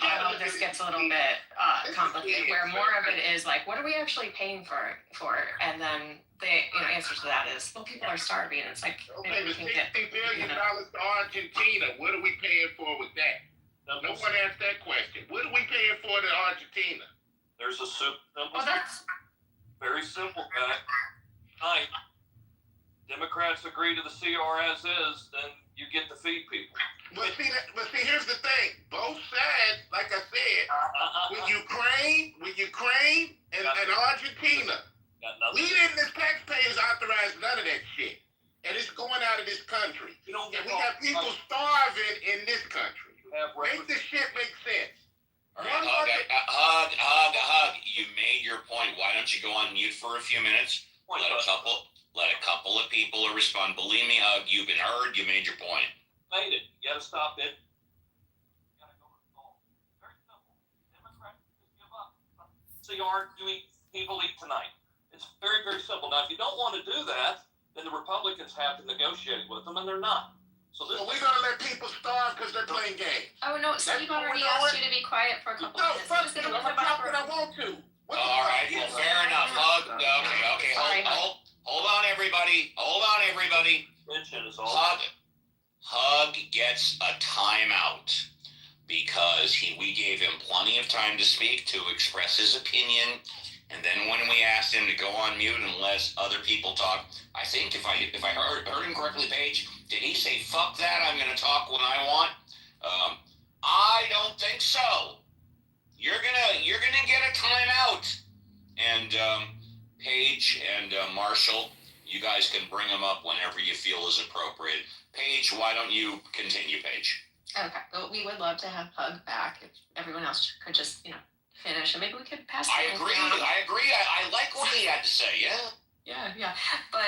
S6: All of this gets a little bit complicated, where more of it is like, what are we actually paying for? And then the answer to that is, well, people are starving. It's like,
S5: okay,
S6: maybe we
S5: the
S6: can get
S5: $60 billion to Argentina, what are we paying for with that? No one asked that question. What are we paying for to Argentina?
S7: There's a simple,
S6: that's
S7: very simple fact. Tonight, Democrats agree to the CR as is, then you get to feed people.
S5: But see, here's the thing. Both sides, like I said, with Ukraine and Argentina, we didn't, as taxpayers, authorize none of that shit. And it's going out of this country.
S7: You don't
S5: And
S7: get
S5: we got people starving in this country. Make this shit make sense.
S4: All right, Hug. You made your point. Why don't you go on mute for a few minutes? Let a couple of people respond. Believe me, Hug, you've been heard. You made your point.
S7: Made it. You gotta stop it. You gotta go resolve. Very simple. Democrats just give up. CR doing people eat tonight. It's very, very simple. Now, if you don't want to do that, then the Republicans have to negotiate with them, and they're not. So
S5: we're gonna let people starve because they're playing games.
S6: Oh no, Steve already asked you to be quiet for a couple minutes.
S5: No, fuck you. I'm gonna talk when I want to.
S4: All right, well, fair enough, Hug. Okay, hold on, everybody.
S7: Mention is all.
S4: Hug gets a timeout because we gave him plenty of time to speak, to express his opinion, and then when we asked him to go on mute and let other people talk, I think if I heard him correctly, Paige, did he say "fuck that"? I'm going to talk when I want. I don't think so. You're gonna get a timeout, and Paige and Marshall, you guys can bring them up whenever you feel is appropriate. Paige, why don't you continue, Paige?
S6: Okay, well, we would love to have Hug back if everyone else could just, finish, and maybe we could pass.
S4: I agree. I like what he had to say. Yeah.
S6: Yeah. But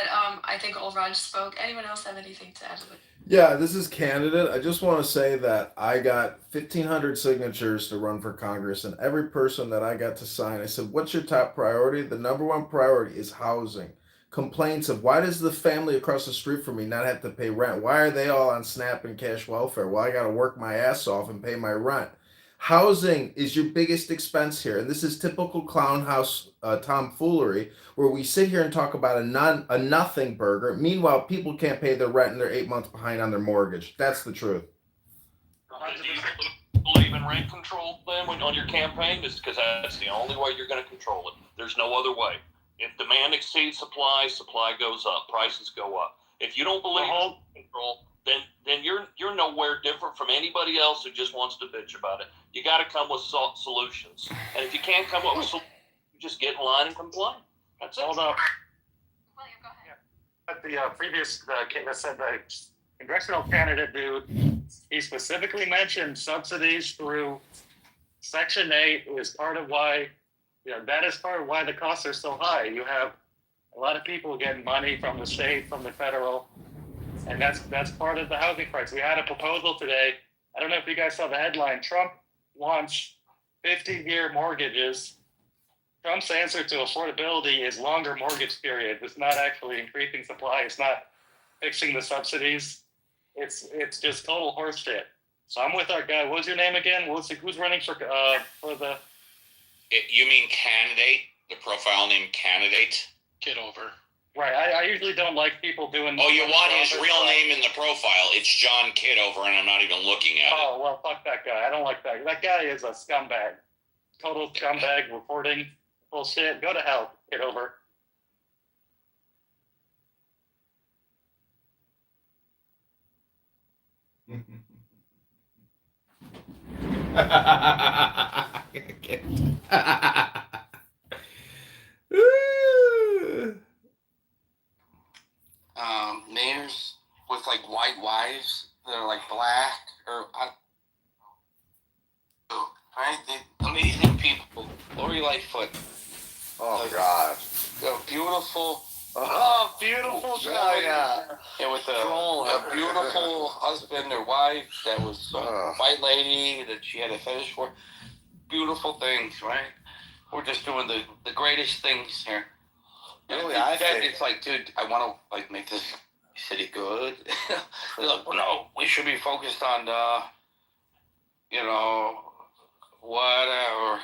S6: I think Old Raj spoke. Anyone else have anything to add to it?
S2: Yeah, this is candidate. I just want to say that I got 1,500 signatures to run for Congress, and every person that I got to sign, I said, "What's your top priority?" The number one priority is housing. Complaints of why does the family across the street from me not have to pay rent? Why are they all on SNAP and cash welfare? Well, I got to work my ass off and pay my rent. Housing is your biggest expense here, and this is typical clown house tomfoolery where we sit here and talk about a nothing burger. Meanwhile, people can't pay their rent and they're 8 months behind on their mortgage. That's the truth.
S7: Do you believe in rent control then on your campaign? Just because that's the only way you're going to control it. There's no other way. If demand exceeds supply, supply goes up, prices go up. If you don't believe in rent control, then you're nowhere different from anybody else who just wants to bitch about it. You got to come with solutions. And if you can't come up with solutions, you just get in line and complain. That's it.
S3: Hold up.
S6: William, go ahead.
S3: But the previous candidate said the congressional candidate, dude, he specifically mentioned subsidies through Section 8 is part of why, that is part of why the costs are so high. You have a lot of people getting money from the state, from the federal, and that's part of the housing price. We had a proposal today. I don't know if you guys saw the headline. Trump wants 50-year mortgages. Trump's answer to affordability is longer mortgage periods. It's not actually increasing supply. It's not fixing the subsidies. It's just total horseshit. So I'm with our guy. What was your name again? Who's running for the?
S4: You mean candidate? The profile name candidate?
S3: Kitover. Right. I usually don't like people doing.
S4: Oh, you want his real name in the profile? It's John Kitover, and I'm not even looking at it.
S3: Oh well, fuck that guy. I don't like that. That guy is a scumbag. Total scumbag. Reporting bullshit. Go to hell, Kitover.
S4: Mayors with like white wives that are like black or right? Amazing people. Lori Lightfoot.
S8: Oh God.
S4: A beautiful.
S8: Oh, beautiful China.
S4: Yeah, with a beautiful husband or wife that was a white lady that she had a fetish for. Beautiful things, right? We're just doing the greatest things here.
S8: Really, I think
S4: it's like, dude, I want to like make this city good. They're like, well, no, we should be focused on, whatever.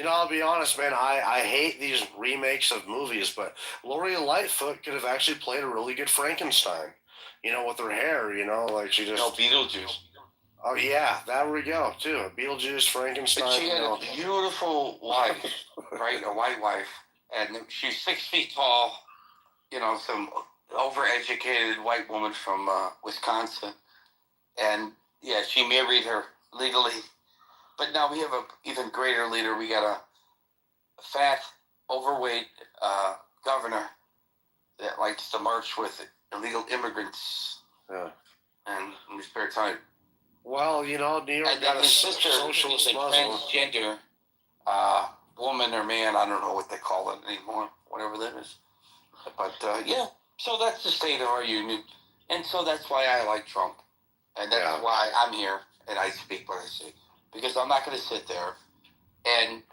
S8: I'll be honest, man. I hate these remakes of movies, but Lori Lightfoot could have actually played a really good Frankenstein. With her hair. Like she just.
S4: Beetlejuice.
S8: Oh yeah, there we go too. Beetlejuice, Frankenstein.
S4: But she had a beautiful wife, right? A white wife, and she's 6 feet tall. Some overeducated white woman from Wisconsin, and yeah, she married her legally. But now we have an even greater leader. We got a fat, overweight governor that likes to march with illegal immigrants.
S8: Yeah.
S4: And in his spare time.
S8: Well, New York
S4: And
S8: got
S4: then
S8: a
S4: his sister is
S8: socialist
S4: a
S8: Muslim.
S4: transgender woman or man. I don't know what they call it anymore. Whatever that is. But yeah, so that's the state of our union. And so that's why I like Trump. And that's why I'm here and I speak what I say. Because I'm not going to sit there and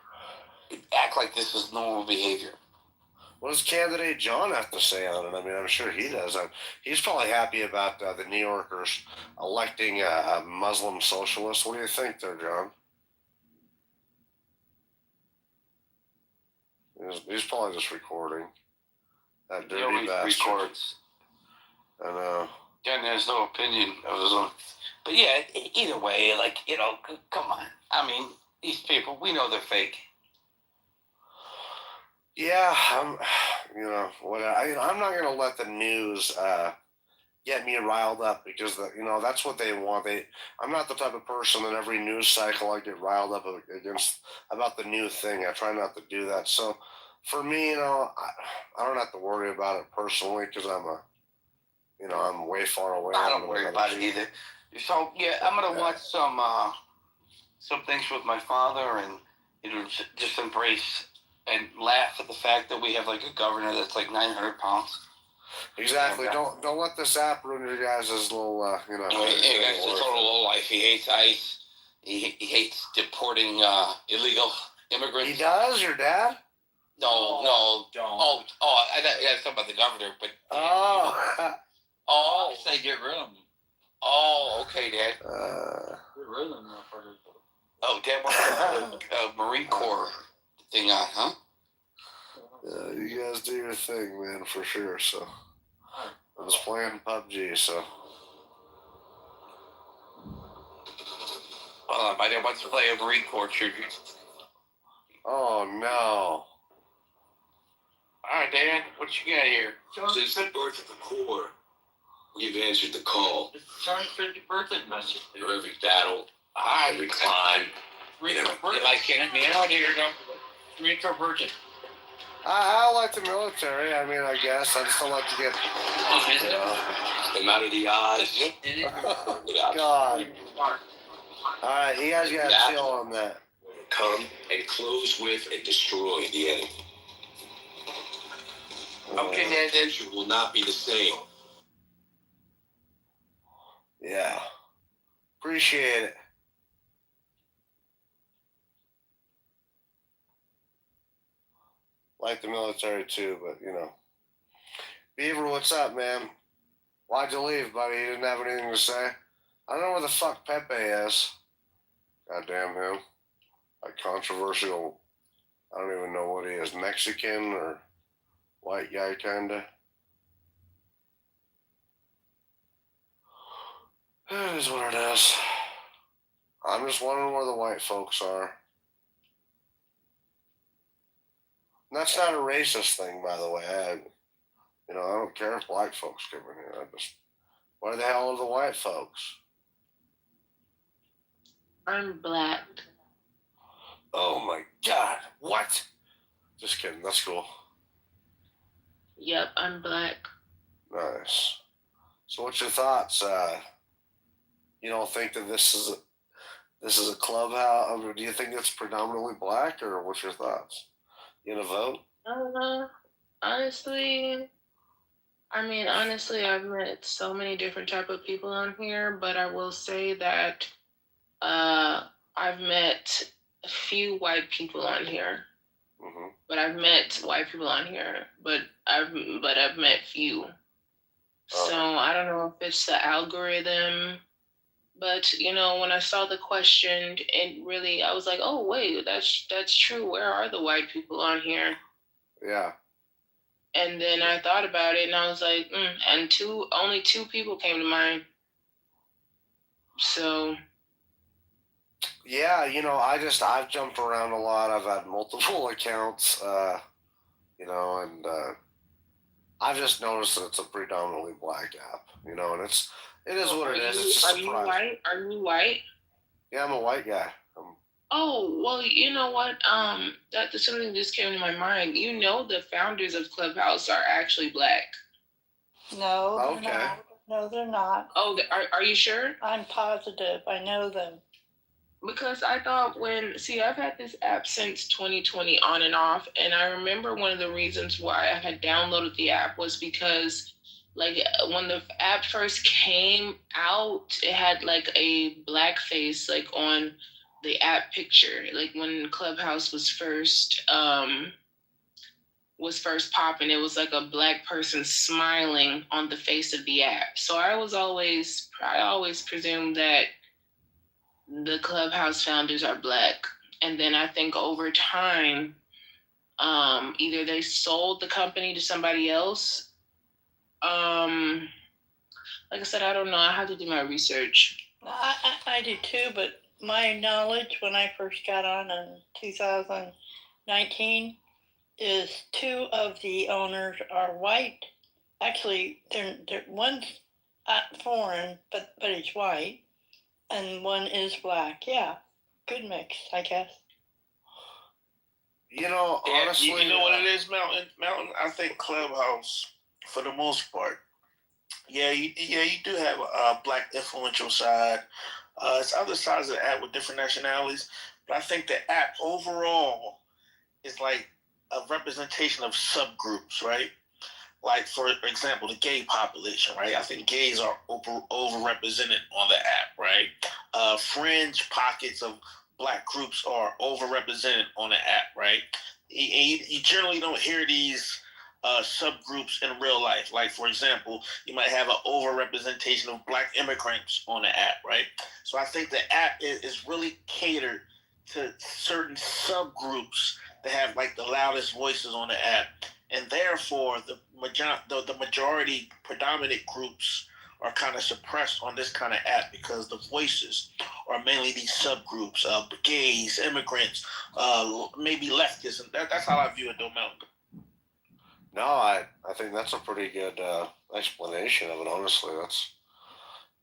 S4: act like this is normal behavior.
S8: What does candidate John have to say on it? I mean, I'm sure he does. He's probably happy about the New Yorkers electing a Muslim socialist. What do you think there, John? He's probably just recording. That dirty bastard.
S4: Records.
S8: I know.
S4: John has no opinion of his own. But yeah, either way, come on. I mean, these people, we know they're fake.
S8: Yeah, I'm not gonna let the news get me riled up because that's what they want. I'm not the type of person in every news cycle I get riled up about the new thing. I try not to do that. So for me, I don't have to worry about it personally because I'm way far away.
S4: I don't worry about it either. So yeah, I'm gonna watch some things with my father and just embrace and laugh at the fact that we have like a governor that's like 900 pounds.
S8: Exactly. Don't let this app ruin your guys' little, you know.
S4: He guys a total low life. He hates ICE. He hates deporting illegal immigrants.
S8: He does, your dad?
S4: No.
S7: Don't.
S4: I was talking about the governor, but
S8: Oh.
S7: I say get rid of them.
S4: Oh, okay, Dad.
S7: Get rid of them, motherfuckers.
S4: Oh, Dad wants the Marine Corps thing on, huh?
S8: You guys do your thing, man, for sure. So I was playing PUBG, so.
S4: Hold on, my dad wants to play a Marine Corps tribute.
S8: Oh no.
S4: All right, Dan, what you got here?
S9: Since the birth of the Corps, we've answered the call.
S7: It's John's 50th birthday message.
S9: In every battle, every climb.
S4: You like getting me out here, don't
S7: Marine Corps virgin.
S8: I like the military. I mean, I guess I just don't like to get.
S9: No matter the odds.
S8: God. All right, you guys got to chill on that.
S9: Come and close with and destroy the enemy.
S4: Okay, Dad, then.
S9: You will not be the same.
S8: Yeah. Appreciate it. Like the military too, but you know. Beaver, what's up, man? Why'd you leave, buddy? You didn't have anything to say? I don't know where the fuck Pepe is. Goddamn him. Like controversial. I don't even know what he is. Mexican or white guy, kinda. It is what it is. I'm just wondering where the white folks are. And that's not a racist thing, by the way. I don't care if black folks come in here. Where the hell are the white folks?
S10: I'm black.
S8: Oh my God! What? Just kidding. That's cool.
S10: Yep, I'm black.
S8: Nice. So, what's your thoughts? You don't think that this is a clubhouse? I mean, do you think it's predominantly black, or what's your thoughts? You gonna vote?
S10: Honestly, I've met so many different type of people on here, but I will say that I've met a few white people on here.
S8: Mm-hmm.
S10: But I've met white people on here, but I've met few. So I don't know if it's the algorithm, but when I saw the question, I was like, oh wait, that's true. Where are the white people on here?
S8: Yeah.
S10: And then I thought about it, and I was like, and only two people came to mind. So.
S8: Yeah, I've jumped around a lot. I've had multiple accounts, and I've just noticed that it's a predominantly black app, and it is what it is. It's just
S10: Are you white? Are you white?
S8: Yeah, I'm a white guy.
S10: Oh, well, you know what? That's something just came to my mind. The founders of Clubhouse are actually black.
S11: No, they're
S8: Okay.
S11: not. No, they're not.
S10: Oh, are you sure?
S11: I'm positive. I know them.
S10: Because I thought I've had this app since 2020 on and off, and I remember one of the reasons why I had downloaded the app was because, like, when the app first came out, it had like a black face like on the app picture, like when Clubhouse was first popping. It was like a black person smiling on the face of the app. So I always presumed that the Clubhouse founders are black. And then I think over time, either they sold the company to somebody else. Like I said, I don't know. I have to do my research.
S11: I do too, but my knowledge when I first got on in 2019 is two of the owners are white. Actually, they're one's foreign, but he's white. And one is black. Yeah. Good mix, I guess.
S8: Honestly.
S5: You know what it is, Mountain? I think Clubhouse, for the most part, you do have a black influential side. It's other sides of the app with different nationalities. But I think the app overall is like
S12: a representation of subgroups, right? Like, for example, the gay population, right? I think gays are overrepresented on the app, right? Fringe pockets of Black groups are overrepresented on the app, right? You generally don't hear these subgroups in real life. Like, for example, you might have an overrepresentation of Black immigrants on the app, right? So I think the app is really catered to certain subgroups that have like the loudest voices on the app, and therefore the majority predominant groups are kind of suppressed on this kind of app because the voices are mainly these subgroups of gays, immigrants, maybe leftists, and that's how I view it, though, Malcolm.
S8: No, I think that's a pretty good explanation of it. Honestly, that's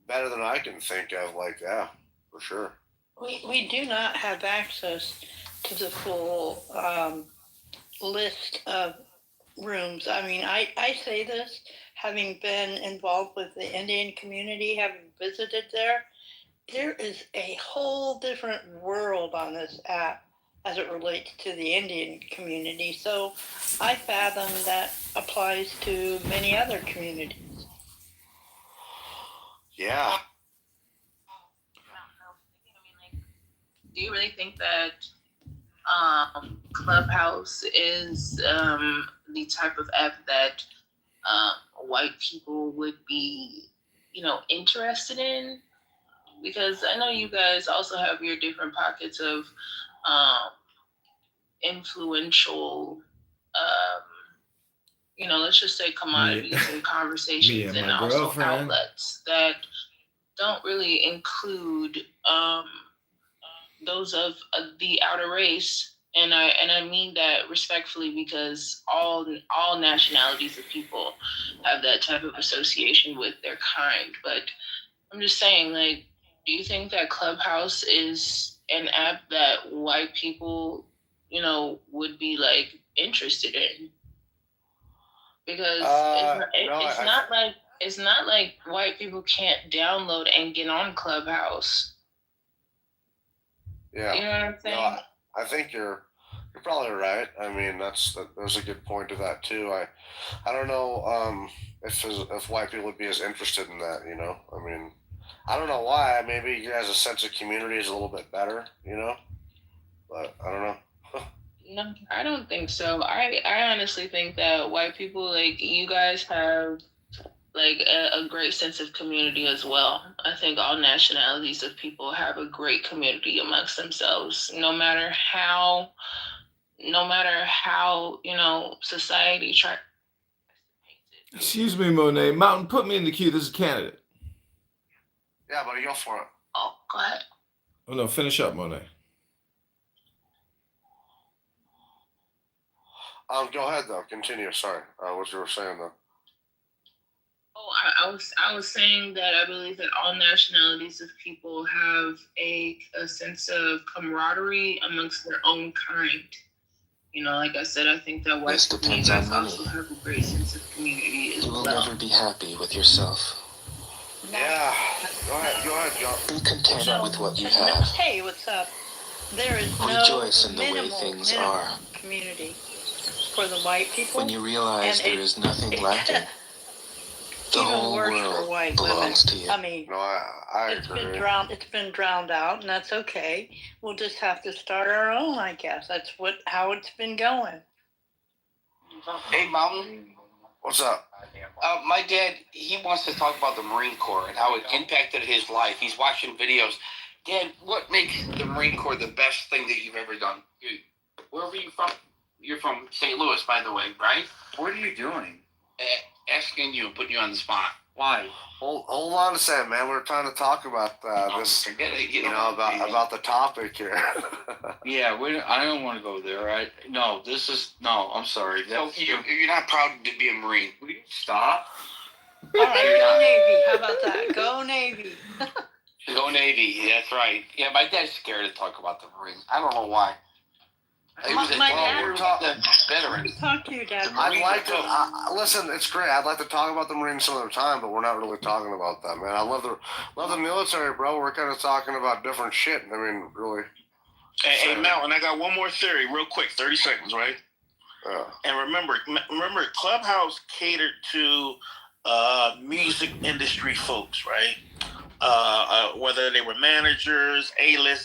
S8: better than I can think of. Like, yeah, for sure.
S11: We do not have access to the full list of rooms. I mean, I say this having been involved with the Indian community, having visited there. There is a whole different world on this app as it relates to the Indian community. So I fathom that applies to many other communities.
S8: Yeah.
S10: Do you really think that Clubhouse is the type of app that white people would be, interested in? Because I know you guys also have your different pockets of influential, let's just say commodities and conversations and also outlets that don't really include those of the outer race, and I mean that respectfully, because all nationalities of people have that type of association with their kind. But I'm just saying, like, do you think that Clubhouse is an app that white people, would be like interested in? Because it's not like white people can't download and get on Clubhouse.
S8: Yeah.
S10: You know what I'm saying?
S8: No, I think you're probably right. I mean, there's a good point to that too. I don't know if white people would be as interested in that. I mean, I don't know why. Maybe you guys' sense of community is a little bit better. But I don't know.
S10: No, I don't think so. I honestly think that white people, like you guys, have like a great sense of community as well. I think all nationalities of people have a great community amongst themselves, no matter how society tries.
S2: Excuse me, Monet. Mountain, put me in the queue. This is a candidate.
S8: Yeah, buddy, go for it.
S10: Oh, go ahead.
S2: Oh no, finish up, Monet.
S8: Go ahead though. Continue. Sorry, what you were saying though.
S10: Oh, I was saying that I believe that all nationalities of people have a sense of camaraderie amongst their own kind. Like I said, I think that white people guys also have a great sense of community as well.
S1: You will never be happy with yourself.
S8: Yeah. Go ahead, John.
S1: Be content with what you have.
S11: Hey, what's up? There is
S1: Rejoice in the way
S11: minimal
S1: things are.
S11: Community for the white people.
S1: When you realize there is nothing lacking, the whole world belongs to you.
S11: I mean,
S8: no, I agree.
S11: It's been drowned out, and that's okay. We'll just have to start our own, I guess. That's how it's been going.
S13: Hey, Mountain.
S8: What's up?
S13: My dad, he wants to talk about the Marine Corps and how it impacted his life. He's watching videos. Dad, what makes the Marine Corps the best thing that you've ever done? Wherever you're from? You're from St. Louis, by the way, right?
S14: What are you doing?
S13: Asking you and putting you on the spot.
S14: Why?
S8: Hold on a second, man. We're trying to talk about this.
S13: Forget it.
S8: About the topic here.
S14: Yeah, I don't want to go there. I'm sorry.
S13: So you're not proud to be a Marine.
S14: Will you stop?
S11: All right, go Navy. How about that? Go Navy.
S13: Go Navy. That's right. Yeah, my dad's scared to talk about the Marines. I don't know why.
S11: My dad
S13: veteran.
S11: Talk to your dad.
S8: I'd like to listen. It's great. I'd like to talk about the Marines some other time, but we're not really talking about that, man. I love the military, bro. We're kind of talking about different shit. I mean, really.
S12: Hey, Mountain, I got one more theory, real quick. 30 seconds, right? And remember, Clubhouse catered to music industry folks, right? Whether they were managers, A-list